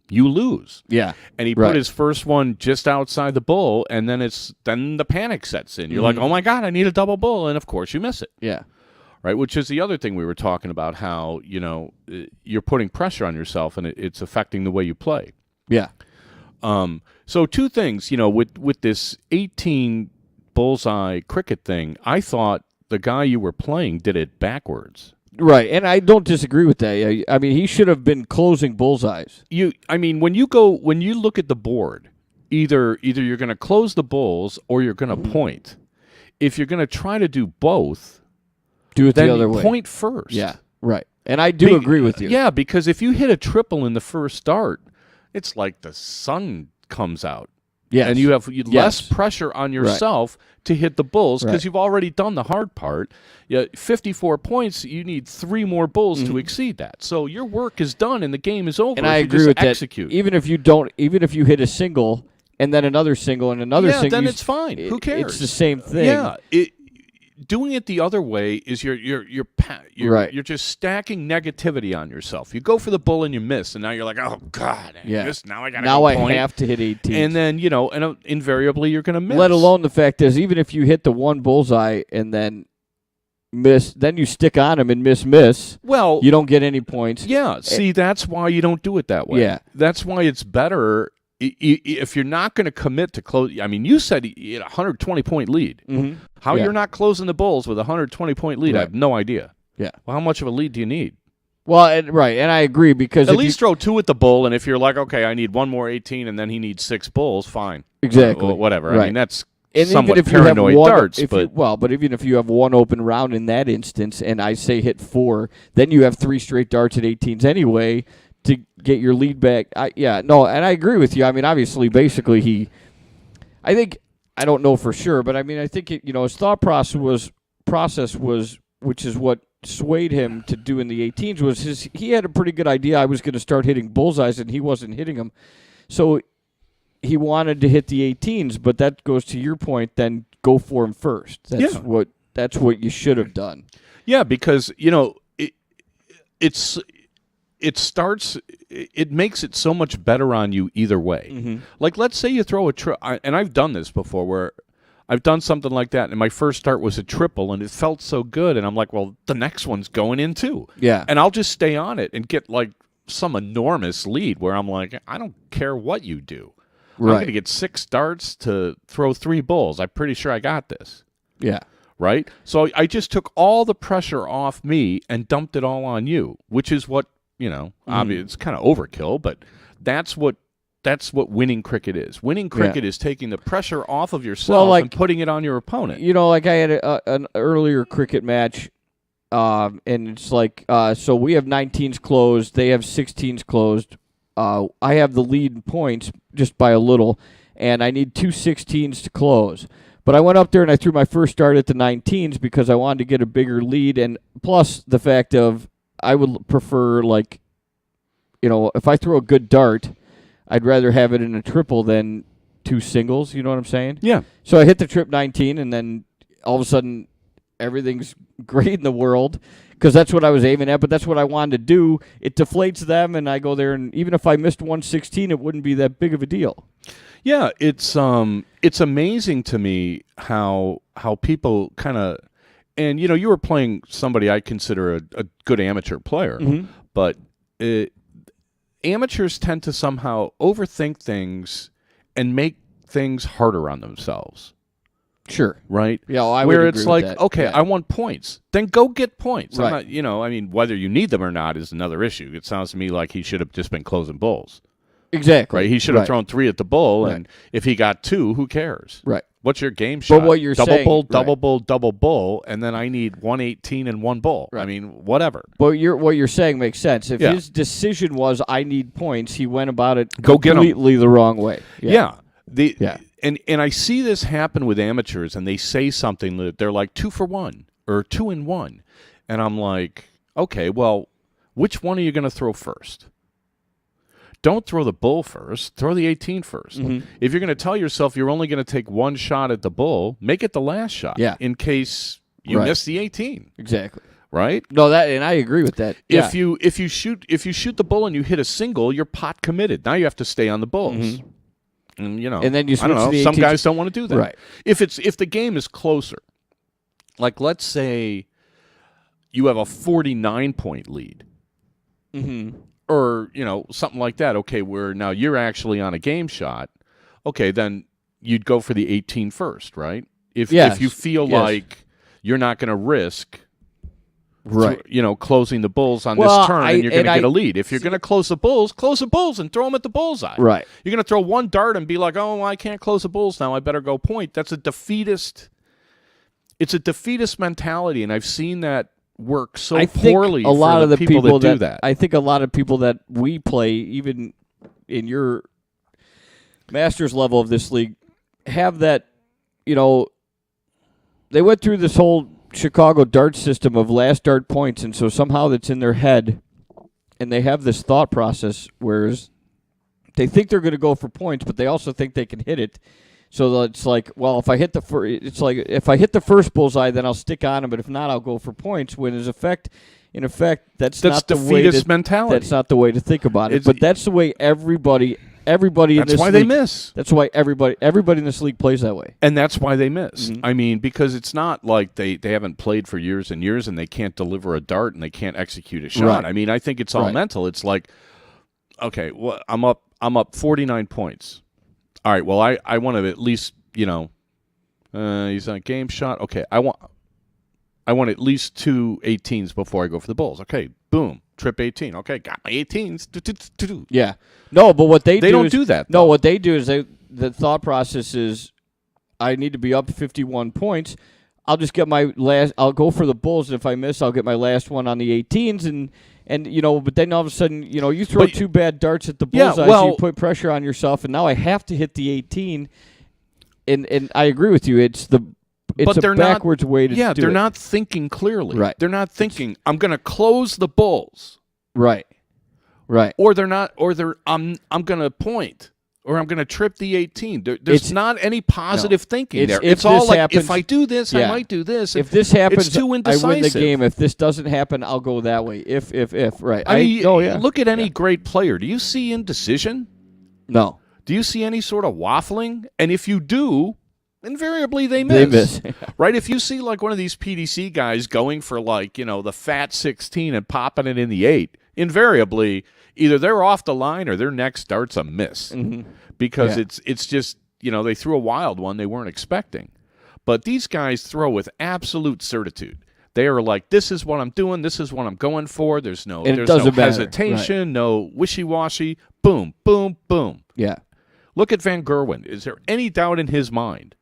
you lose.
Yeah.
And he put his first one just outside the bull, and then the panic sets in. You're like, oh my God, I need a double bull, and of course you miss it.
Yeah.
Right, which is the other thing we were talking about, how, you're putting pressure on yourself, and it's affecting the way you play.
Yeah.
So 2 things, with this 18 bullseye cricket thing, I thought the guy you were playing did it backwards.
Right, and I don't disagree with that. I mean, he should have been closing bullseyes.
When you look at the board, either you're going to close the bulls or you're going to point. If you're going to try to do both,
do it the other way.
Point first.
Yeah, right. And I do agree with you.
Yeah, because if you hit a triple in the first start, it's like the sun comes out.
Yes.
And you have less pressure on yourself to hit the bulls because
Right.
you've already done the hard part. 54 points, you need 3 more bulls to exceed that. So your work is done and the game is over.
And I
if you
agree
just
with
execute.
that. Even if you hit a single and then another single and another single,
then it's fine. Who cares?
It's the same thing.
Yeah, doing it the other way is you're just stacking negativity on yourself. You go for the bull and you miss, and now you're like, oh God, now I got to
Now I
point.
have to hit 18.
And then and invariably you're going to miss.
Let alone the fact is, even if you hit the one bullseye and then miss, then you stick on him and miss.
Well,
you don't get any points.
Yeah, see, that's why you don't do it that way.
Yeah,
that's why it's better. If you're not going to commit to close, I mean, you said you had a 120-point lead.
Mm-hmm.
How you're not closing the bulls with a 120-point lead, I have no idea.
Yeah.
Well, how much of a lead do you need?
Well, and I agree because
at least throw 2 at the bull, and if you're like, okay, I need 1 more 18, and then he needs 6 bulls, fine.
Exactly.
Whatever.
Right.
I mean, that's
and
somewhat
even if
paranoid
you have
darts.
But even if you have one open round in that instance, and I say hit 4, then you have 3 straight darts at 18s anyway to get your lead back. And I agree with you. I mean, obviously, basically, I don't know for sure, but I mean, I think his thought process was, which is what swayed him to doing the 18s, was he had a pretty good idea I was going to start hitting bullseyes, and he wasn't hitting them, so he wanted to hit the 18s. But that goes to your point. Then go for him first. That's what you should have done.
Yeah, because it makes it so much better on you either way.
Mm-hmm.
Like, let's say you throw and I've done this before where I've done something like that, and my first start was a triple, and it felt so good, and I'm like, well, the next one's going in too.
Yeah.
And I'll just stay on it and get like some enormous lead where I'm like, I don't care what you do. Right. I'm going to get 6 darts to throw 3 bulls. I'm pretty sure I got this.
Yeah.
Right? So I just took all the pressure off me and dumped it all on you, which is what, obviously it's kind of overkill, but that's what winning cricket is. Winning cricket is taking the pressure off of yourself and putting it on your opponent.
Like I had an earlier cricket match, and it's like, so we have 19s closed, they have 16s closed. I have the lead in points just by a little, and I need 2 16s to close. But I went up there and I threw my first start at the 19s because I wanted to get a bigger lead, and plus the fact of I would prefer, if I throw a good dart, I'd rather have it in a triple than 2 singles. You know what I'm saying?
Yeah.
So I hit the trip 19, and then all of a sudden everything's great in the world because that's what I was aiming at, but that's what I wanted to do. It deflates them, and I go there, and even if I missed 116, it wouldn't be that big of a deal.
Yeah, it's amazing to me how people kind of, and you were playing somebody I consider a good amateur player, but amateurs tend to somehow overthink things and make things harder on themselves.
Sure.
Right?
Yeah, I
would
agree
it's
with
like,
that.
okay, I want points. Then go get points.
Right.
I'm not, I mean, whether you need them or not is another issue. It sounds to me like he should have just been closing bulls.
Exactly.
Right? He should have thrown 3 at the bull, and if he got 2, who cares?
Right.
What's your game shot?
But what you're
double
saying,
bull, double bull, double bull, and then I need 118 and 1 bull.
Right.
I mean, whatever.
But what you're saying makes sense. If his decision was I need points, he went about it
Go get 'em.
completely the wrong way.
Yeah. And I see this happen with amateurs, and they say something that they're like 2 for 1 or 2 in 1, and I'm like, okay, well, which one are you going to throw first? Don't throw the bull first. Throw the 18 first. If you're going to tell yourself you're only going to take 1 shot at the bull, make it the last shot.
Yeah.
In case you miss the 18.
Exactly.
Right?
No, and I agree with that.
If you shoot the bull and you hit a single, you're pot committed. Now you have to stay on the bulls. And
and then you switch
I don't know.
to the
Some
18s.
guys don't want to do that.
Right.
If the game is closer, like let's say you have a 49-point lead. Or, something like that. Okay, where now you're actually on a game shot. Okay, then you'd go for the 18 first, right? If you feel like you're not going to risk closing the bulls on this turn and you're going to get a lead. If you're going to close the bulls and throw them at the bullseye.
Right.
You're going to throw 1 dart and be like, oh, I can't close the bulls now. I better go point. That's a defeatist. It's a defeatist mentality, and I've seen that work so poorly
a lot
for
of the
people that do that.
I think a lot of people that we play, even in your Masters level of this league have that, they went through this whole Chicago dart system of last dart points, and so somehow that's in their head, and they have this thought process, whereas they think they're going to go for points, but they also think they can hit it. So it's like, well, if I hit the first bullseye, then I'll stick on him, but if not, I'll go for points. When in effect, that's not the way
mentality.
That's not the way to think about it. But that's the way everybody in this league.
That's why they miss.
That's why everybody in this league plays that way.
And that's why they miss.
Mm-hmm.
I mean, because it's not like they haven't played for years and years and they can't deliver a dart and they can't execute a shot.
Right.
I mean, I think it's all mental. It's like, okay, well, I'm up 49 points. All right, well, I want to at least, he's on a game shot. Okay, I want at least 2 18s before I go for the bulls. Okay, boom, trip 18. Okay, got my 18s.
Yeah. No, but what they
don't do that, though.
No, what they do is the thought process is, I need to be up 51 points. I'll just get I'll go for the bulls, and if I miss, I'll get my last one on the 18s, and but then all of a sudden, you throw 2 bad darts at the bullseye, so you put pressure on yourself, and now I have to hit the 18. And I agree with you. It's a backwards way to do it.
Yeah, they're not thinking clearly.
Right.
They're not thinking, I'm going to close the bulls.
Right. Right.
Or I'm going to point. Or I'm going to trip the 18. There's not any positive thinking there. It's all like, if I do this, I might do this.
If this happens,
it's too indecisive.
I win the game. If this doesn't happen, I'll go that way. If, right.
I mean, look at any great player. Do you see indecision?
No.
Do you see any sort of waffling? And if you do, invariably they miss. Right? If you see like one of these PDC guys going for like, the fat 16 and popping it in the 8, invariably either they're off the line or their next dart's a miss.
Mm-hmm.
Because it's just, they threw a wild one they weren't expecting. But these guys throw with absolute certitude. They are like, this is what I'm doing, this is what I'm going for. There's no hesitation, no wishy-washy. Boom, boom, boom.
Yeah.
Look at Van Gerwen. Is there any doubt in his mind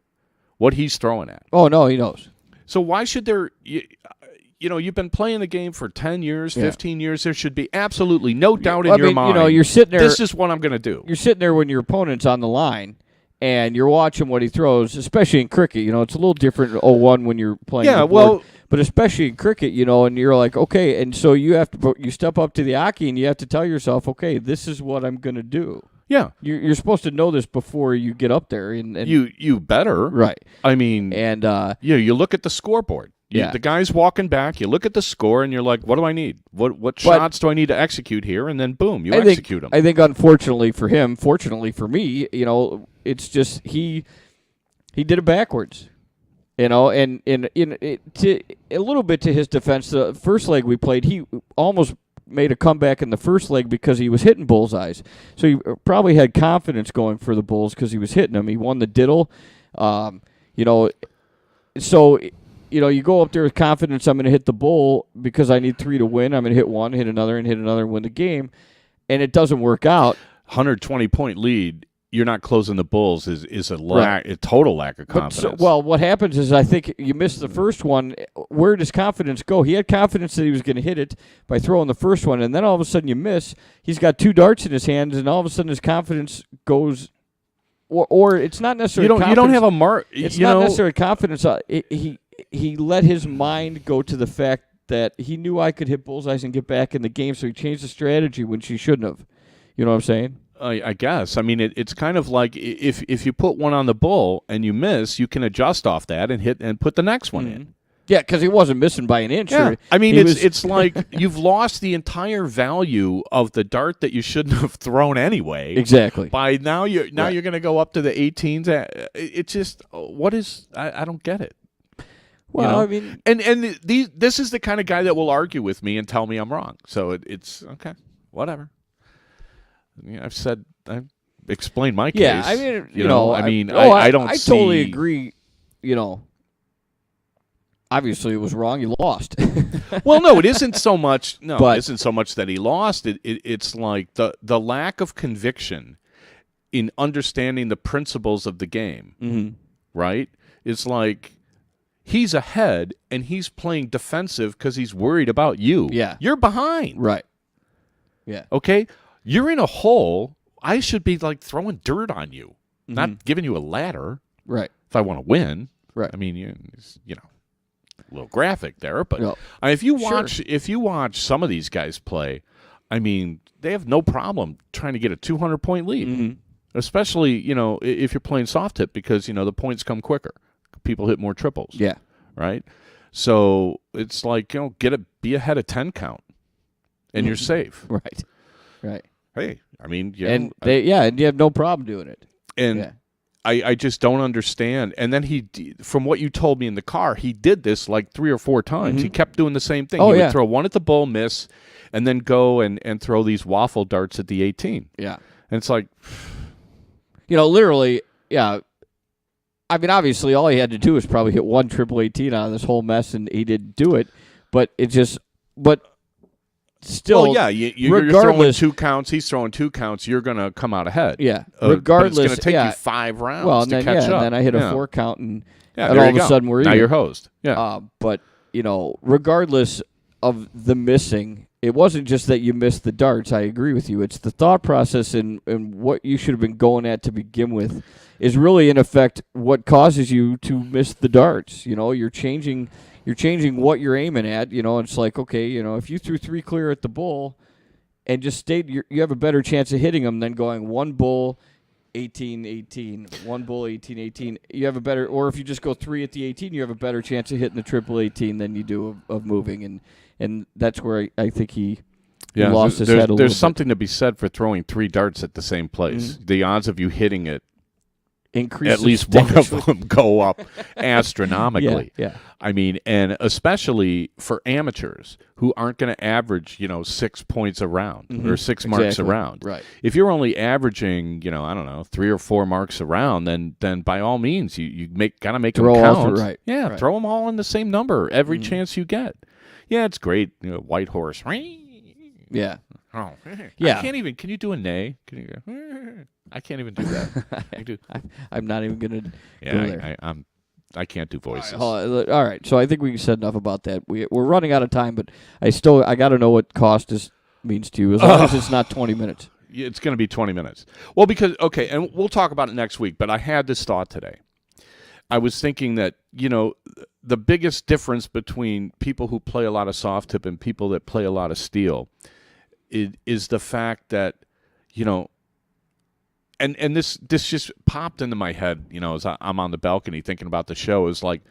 what he's throwing at?
Oh, no, he knows.
So why should there... you've been playing the game for 10 years, 15 years. There should be absolutely no doubt in your mind.
You're sitting there.
This is what I'm going to do.
You're sitting there when your opponent's on the line, and you're watching what he throws, especially in cricket. It's a little different 0-1 when you're playing. Yeah, but especially in cricket, and you're like, okay, and so you step up to the hockey, and you have to tell yourself, okay, this is what I'm going to do.
Yeah,
you're supposed to know this before you get up there, and
you better.
Right.
I mean,
and
you look at the scoreboard. The guy's walking back. You look at the score, and you're like, "What do I need? What shots do I need to execute here?" And then, boom, execute them.
I think, unfortunately for him, fortunately for me, it's just he did it backwards, and a little bit to his defense, the first leg we played, he almost made a comeback in the first leg because he was hitting bullseyes. So he probably had confidence going for the bulls because he was hitting them. He won the diddle, so. You go up there with confidence, I'm going to hit the bull because I need 3 to win. I'm going to hit one, hit another, and win the game. And it doesn't work out.
120-point lead, you're not closing the bulls is a total lack of confidence.
What happens is I think you miss the first one. Where does confidence go? He had confidence that he was going to hit it by throwing the first one, and then all of a sudden you miss. He's got 2 darts in his hands, and all of a sudden his confidence goes – or it's not necessarily
you don't have a mark.
It's not necessarily confidence. He let his mind go to the fact that he knew I could hit bullseyes and get back in the game, so he changed the strategy when she shouldn't have. You know what I'm saying?
I guess. I mean, it's kind of like if you put one on the bull and you miss, you can adjust off that and hit and put the next one in.
Yeah, because he wasn't missing by an inch.
Yeah. I mean, it's like you've lost the entire value of the dart that you shouldn't have thrown anyway.
Exactly.
By now you're going to go up to the 18s. It's just I don't get it.
Well, I mean,
and this is the kind of guy that will argue with me and tell me I'm wrong. So it's okay, whatever. I've explained my case.
Yeah, I mean,
I don't.
I totally agree. Obviously, it was wrong. You lost.
Well, no, it isn't so much. No, it isn't so much that he lost. It's like the lack of conviction in understanding the principles of the game.
Mm-hmm.
Right? It's like. He's ahead, and he's playing defensive because he's worried about you.
Yeah.
You're behind.
Right. Yeah.
Okay? You're in a hole. I should be like throwing dirt on you, not giving you a ladder.
Right.
If I want to win.
Right.
I mean, you know, a little graphic there, but
Well,
if you watch some of these guys play, I mean, they have no problem trying to get a 200-point lead, especially, you know, if you're playing soft tip because, you know, the points come quicker. People hit more triples.
Yeah.
Right? So it's like, you know, be ahead of 10 count and you're safe.
Right. Right.
Hey, I mean,
And and you have no problem doing it.
And I just don't understand. And then from what you told me in the car, he did this like 3 or 4 times. He kept doing the same thing. He would throw one at the bull, miss, and then go and throw these waffle darts at the 18.
Yeah.
And it's like,
you know, literally, yeah. I mean, obviously, all he had to do was probably hit one triple 18 out of this whole mess, and he didn't do it. But still,
well, yeah, you're throwing 2 counts. He's throwing 2 counts. You're going to come out ahead.
Yeah,
regardless, but it's going to take you 5 rounds to catch up.
And then I hit a 4 count, and
all
of a sudden we're
now
even.
you're hosed. Yeah,
but you know, regardless of the missing, it wasn't just that you missed the darts. I agree with you. It's the thought process and what you should have been going at to begin with is really in effect what causes you to miss the darts. You know, you're changing what you're aiming at. You know, it's like, okay, you know, if you threw 3 clear at the bull and just stayed, you have a better chance of hitting them than going 1 bull, 18-18, 1 bull, 18-18. You have a better, or if you just go 3 at the 18, you have a better chance of hitting the triple 18 than you do of moving. And that's where I think he lost his head a little bit.
There's something to be said for throwing 3 darts at the same place. The odds of you hitting it,
increases
at least one of them go up astronomically.
Yeah.
I mean, and especially for amateurs who aren't going to average, you know, 6 points a round or 6 marks a round.
Right.
If you're only averaging, you know, I don't know, 3 or 4 marks a round, then by all means you gotta make them count.
Right.
Yeah,
right.
throw them all in the same number every chance you get. Yeah, it's great. You know, white horse.
Yeah.
Oh,
yeah.
I can't even. Can you do a neigh? Can you go? I can't even do that.
I'm not even gonna.
Yeah,
go there.
I can't do voices.
All right. So I think we said enough about that. We're running out of time, but I got to know what cost means to you. As long as it's not 20 minutes.
It's going to be 20 minutes. Well, because and we'll talk about it next week. But I had this thought today. I was thinking that, you know, the biggest difference between people who play a lot of soft tip and people that play a lot of steel is the fact that, you know, and this just popped into my head, you know, as I'm on the balcony thinking about the show, is like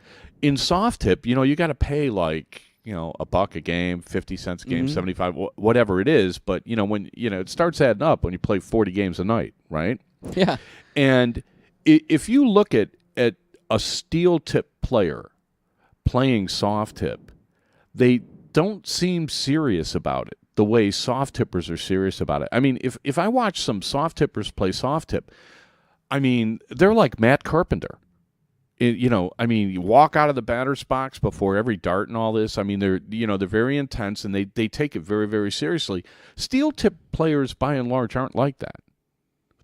in soft tip, you know, you got to pay like, you know, $1 a game, 50 cents a game, 75, whatever it is. But, you know, when, you know, it starts adding up when you play 40 games a night, right?
Yeah.
And if you look at a steel tip player playing soft tip, they don't seem serious about it the way soft tippers are serious about it. I mean, if I watch some soft tippers play soft tip, I mean, they're like Matt Carpenter. You know, I mean, you walk out of the batter's box before every dart and all this. I mean, they're very intense and they take it very, very seriously. Steel tip players, by and large, aren't like that.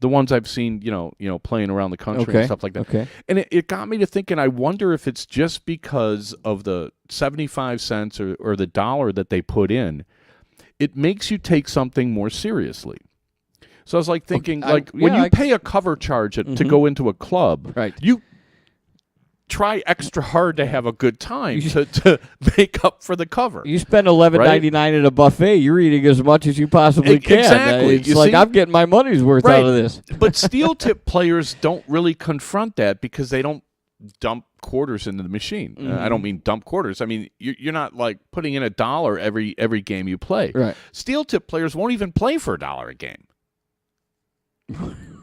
The ones I've seen, you know, playing around the country and stuff like that.
Okay.
And it got me to thinking, I wonder if it's just because of the 75 cents or the $1 that they put in, it makes you take something more seriously. So I was like thinking, when you pay a cover charge to go into a club,
right.
You try extra hard to have a good time to make up for the cover.
You spend $11.99 at a buffet, you're eating as much as you possibly can.
Exactly.
It's like, I'm getting my money's worth out of this.
But steel tip players don't really confront that because they don't dump quarters into the machine. I don't mean dump quarters. I mean, you're not like putting in $1 every game you play.
Right.
Steel tip players won't even play for $1 a game.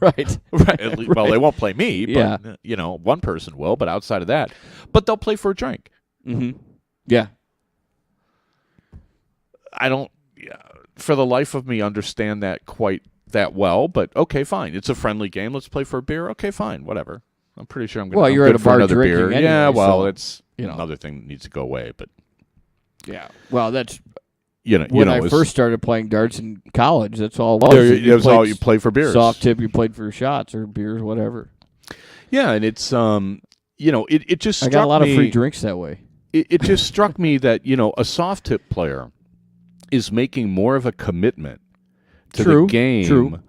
Right.
Right. Well, they won't play me, but you know, one person will, but outside of that, but they'll play for a drink.
Mm-hmm. Yeah.
I don't for the life of me understand that quite that well, but okay, fine. It's a friendly game. Let's play for a beer. Okay, fine. Whatever. I'm pretty sure I'm going to
you're at a bar
another
drinking
beer.
anyway,
yeah, well,
so,
it's another thing that needs to go away, but
yeah. Well, that's
when
I first started playing darts in college, that's all it was.
It was all you play for beers.
Soft tip, you played for shots or beers, whatever.
Yeah, and it's it just struck me.
I got a lot of free drinks that way.
It just struck me that, you know, a soft tip player is making more of a commitment to the game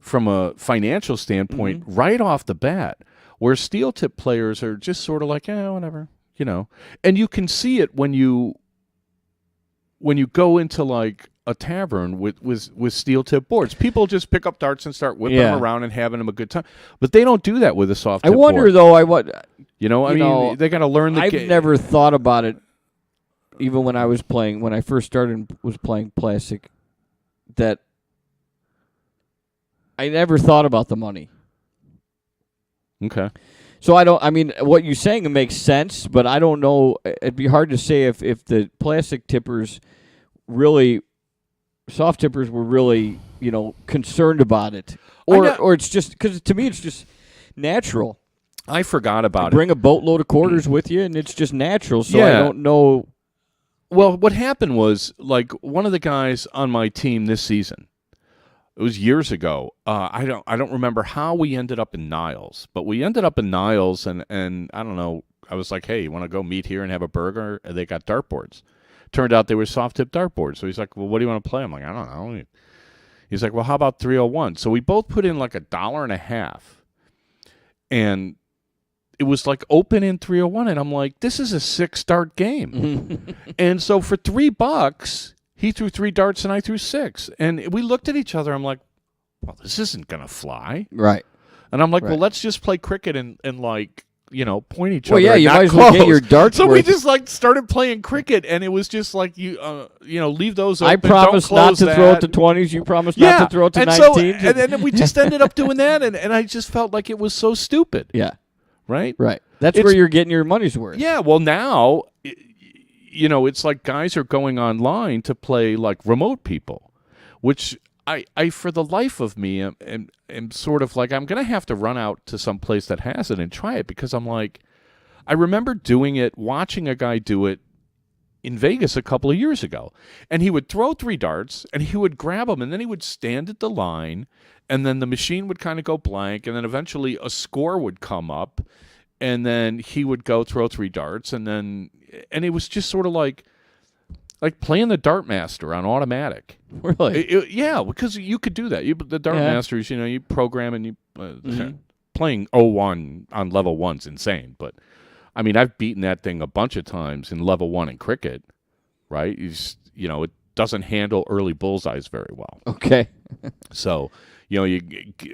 from a financial standpoint right off the bat, where steel tip players are just sort of like, whatever, And you can see it when you go into like a tavern with steel tip boards. People just pick up darts and start whipping them around and having them a good time. But they don't do that with a soft tip board.
I wonder though,
they got to learn the game.
I've never thought about it, even when I first started was playing plastic, that I never thought about the money.
Okay.
So what you're saying makes sense, but I don't know. It'd be hard to say if the plastic tippers really, soft tippers were really, concerned about it. Or it's just, because to me it's just natural.
I forgot about it.
Bring a boatload of quarters with you, and it's just natural, so
Yeah.
I don't know.
Well, what happened was, like, one of the guys on my team this season, it was years ago. I don't remember how we ended up in Niles, but we ended up in Niles, and I don't know. I was like, hey, you want to go meet here and have a burger? And they got dartboards. Turned out they were soft-tip dartboards. So he's like, well, what do you want to play? I'm like, I don't know. He's like, well, how about 301? So we both put in like $1.50, and it was like open in 301, and I'm like, this is a 6-dart game. And so for $3, he threw 3 darts and I threw 6. And we looked at each other. I'm like, well, this isn't going to fly.
Right.
And I'm like,
Right.
well, let's just play cricket and like, point each
Well,
other.
yeah,
and
you
not
might as well get
close.
your darts
So we
worth.
just like started playing cricket, and it was just like leave those open.
I promised
don't
not
close
to throw it
that.
to 20s. You promised not to throw it to
and
19s.
So, and then we just ended up doing that, and I just felt like it was so stupid.
Yeah.
Right?
Right. That's
It's-
where you're getting your money's worth.
Yeah, well, now, it's like guys are going online to play like remote people, which I for the life of me am sort of like, I'm going to have to run out to some place that has it and try it, because I'm like, I remember watching a guy do it in Vegas a couple of years ago, and he would throw 3 darts, and he would grab them, and then he would stand at the line, and then the machine would kind of go blank, and then eventually a score would come up, and then he would go throw 3 darts, and it was just sort of like playing the Dartmaster on automatic.
Really?
Yeah, because you could do that. The Dartmasters, you program, and
Mm-hmm.
playing 01 on level 1's insane. But I mean, I've beaten that thing a bunch of times in level 1 in cricket. Right? It doesn't handle early bullseyes very well.
Okay.
So you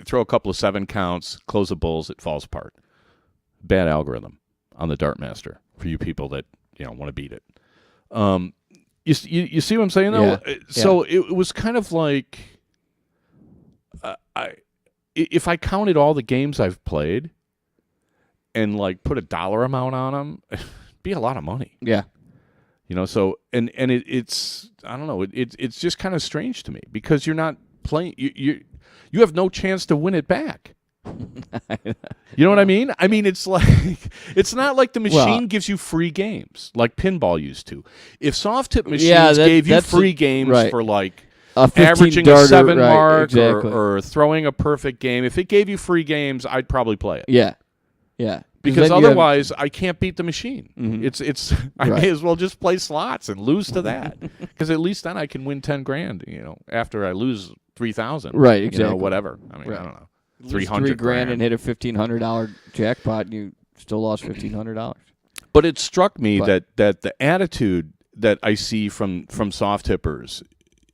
throw a couple of 7 counts, close the bulls, it falls apart. Bad algorithm on the Dartmaster for you people that want to beat it. You see what I'm saying though?
Yeah.
So it was kind of like, if I counted all the games I've played and like put a dollar amount on them, it'd be a lot of money.
Yeah.
So it's I don't know, it's just kind of strange to me, because you're not playing, you have no chance to win it back. You know what I mean? I mean, it's like, it's not like the machine gives you free games like pinball used to. If soft tip machines gave you free games for like averaging a 7 mark,
exactly.
or throwing a perfect game, if it gave you free games, I'd probably play it.
Yeah. Yeah.
Because otherwise, I can't beat the machine.
Mm-hmm.
I may as well just play slots and lose to that, because at least then I can win $10,000. After I lose 3,000.
Right. Exactly.
Whatever. I mean,
Right.
I don't know.
$300,000 and hit a $1,500 jackpot, and you still lost $1,500.
But it struck me that the attitude that I see from soft tippers,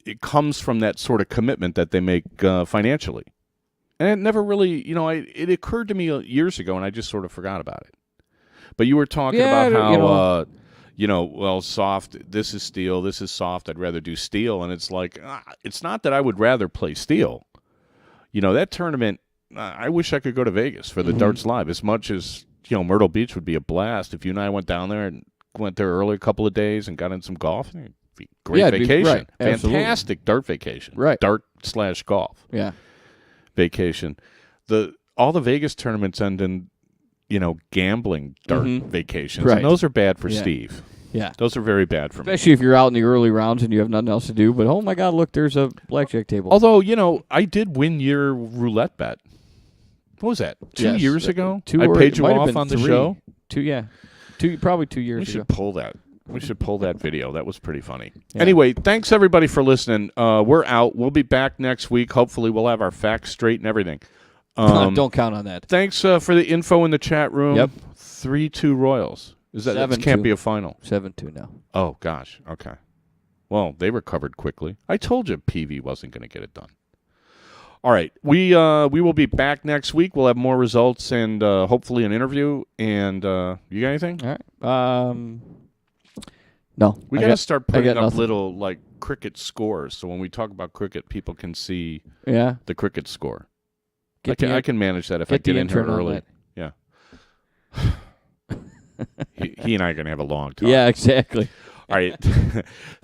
it comes from that sort of commitment that they make financially. And it never really, it occurred to me years ago, and I just sort of forgot about it. But you were talking about how, soft, this is steel, this is soft, I'd rather do steel. And it's like, it's not that I would rather play steel. That tournament, I wish I could go to Vegas for the Dartslive, as much as, Myrtle Beach would be a blast. If you and I went down there and went there early a couple of days and got in some golf, it'd be a great vacation. Fantastic dart vacation.
Right.
Dart/golf.
Yeah.
Vacation. All the Vegas tournaments end in, gambling dart vacations.
Right.
And those are bad for Steve.
Yeah.
Those are very bad for me.
Especially if you're out in the early rounds and you have nothing else to do. But, oh, my God, look, there's a blackjack table.
Although, I did win your roulette bet. What was that? 2 years ago? I paid you off on the show?
Probably 2 years
We
ago.
should pull that. We should pull that video. That was pretty funny.
Yeah.
Anyway, thanks everybody for listening. We're out. We'll be back next week. Hopefully, we'll have our facts straight and everything.
Don't count on that.
Thanks for the info in the chat room.
Yep.
3-2 Royals. That can't be a final.
7-2 now.
Oh gosh. Okay. Well, they recovered quickly. I told you PV wasn't going to get it done. All right, we will be back next week. We'll have more results and hopefully an interview. And you got anything?
All right. No.
We got to start putting up
nothing.
little like cricket scores, so when we talk about cricket, people can see the cricket score. I can manage that if I get in here early. Yeah. he and I are going to have a long talk.
Yeah, exactly.
All right.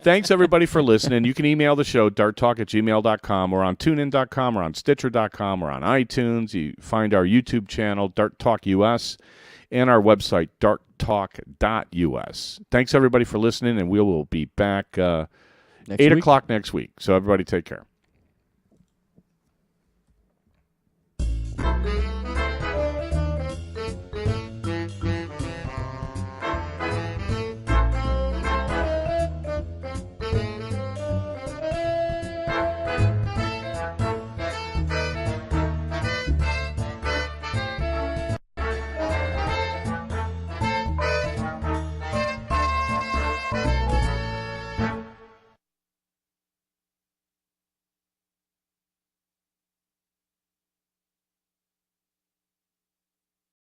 Thanks, everybody, for listening. You can email the show, darttalk@gmail.com. We're on tunein.com. We're on stitcher.com. We're on iTunes. You find our YouTube channel, Dart Talk US, and our website, darttalk.us. Thanks, everybody, for listening, and we will be back 8 o'clock next week. So, everybody, take care.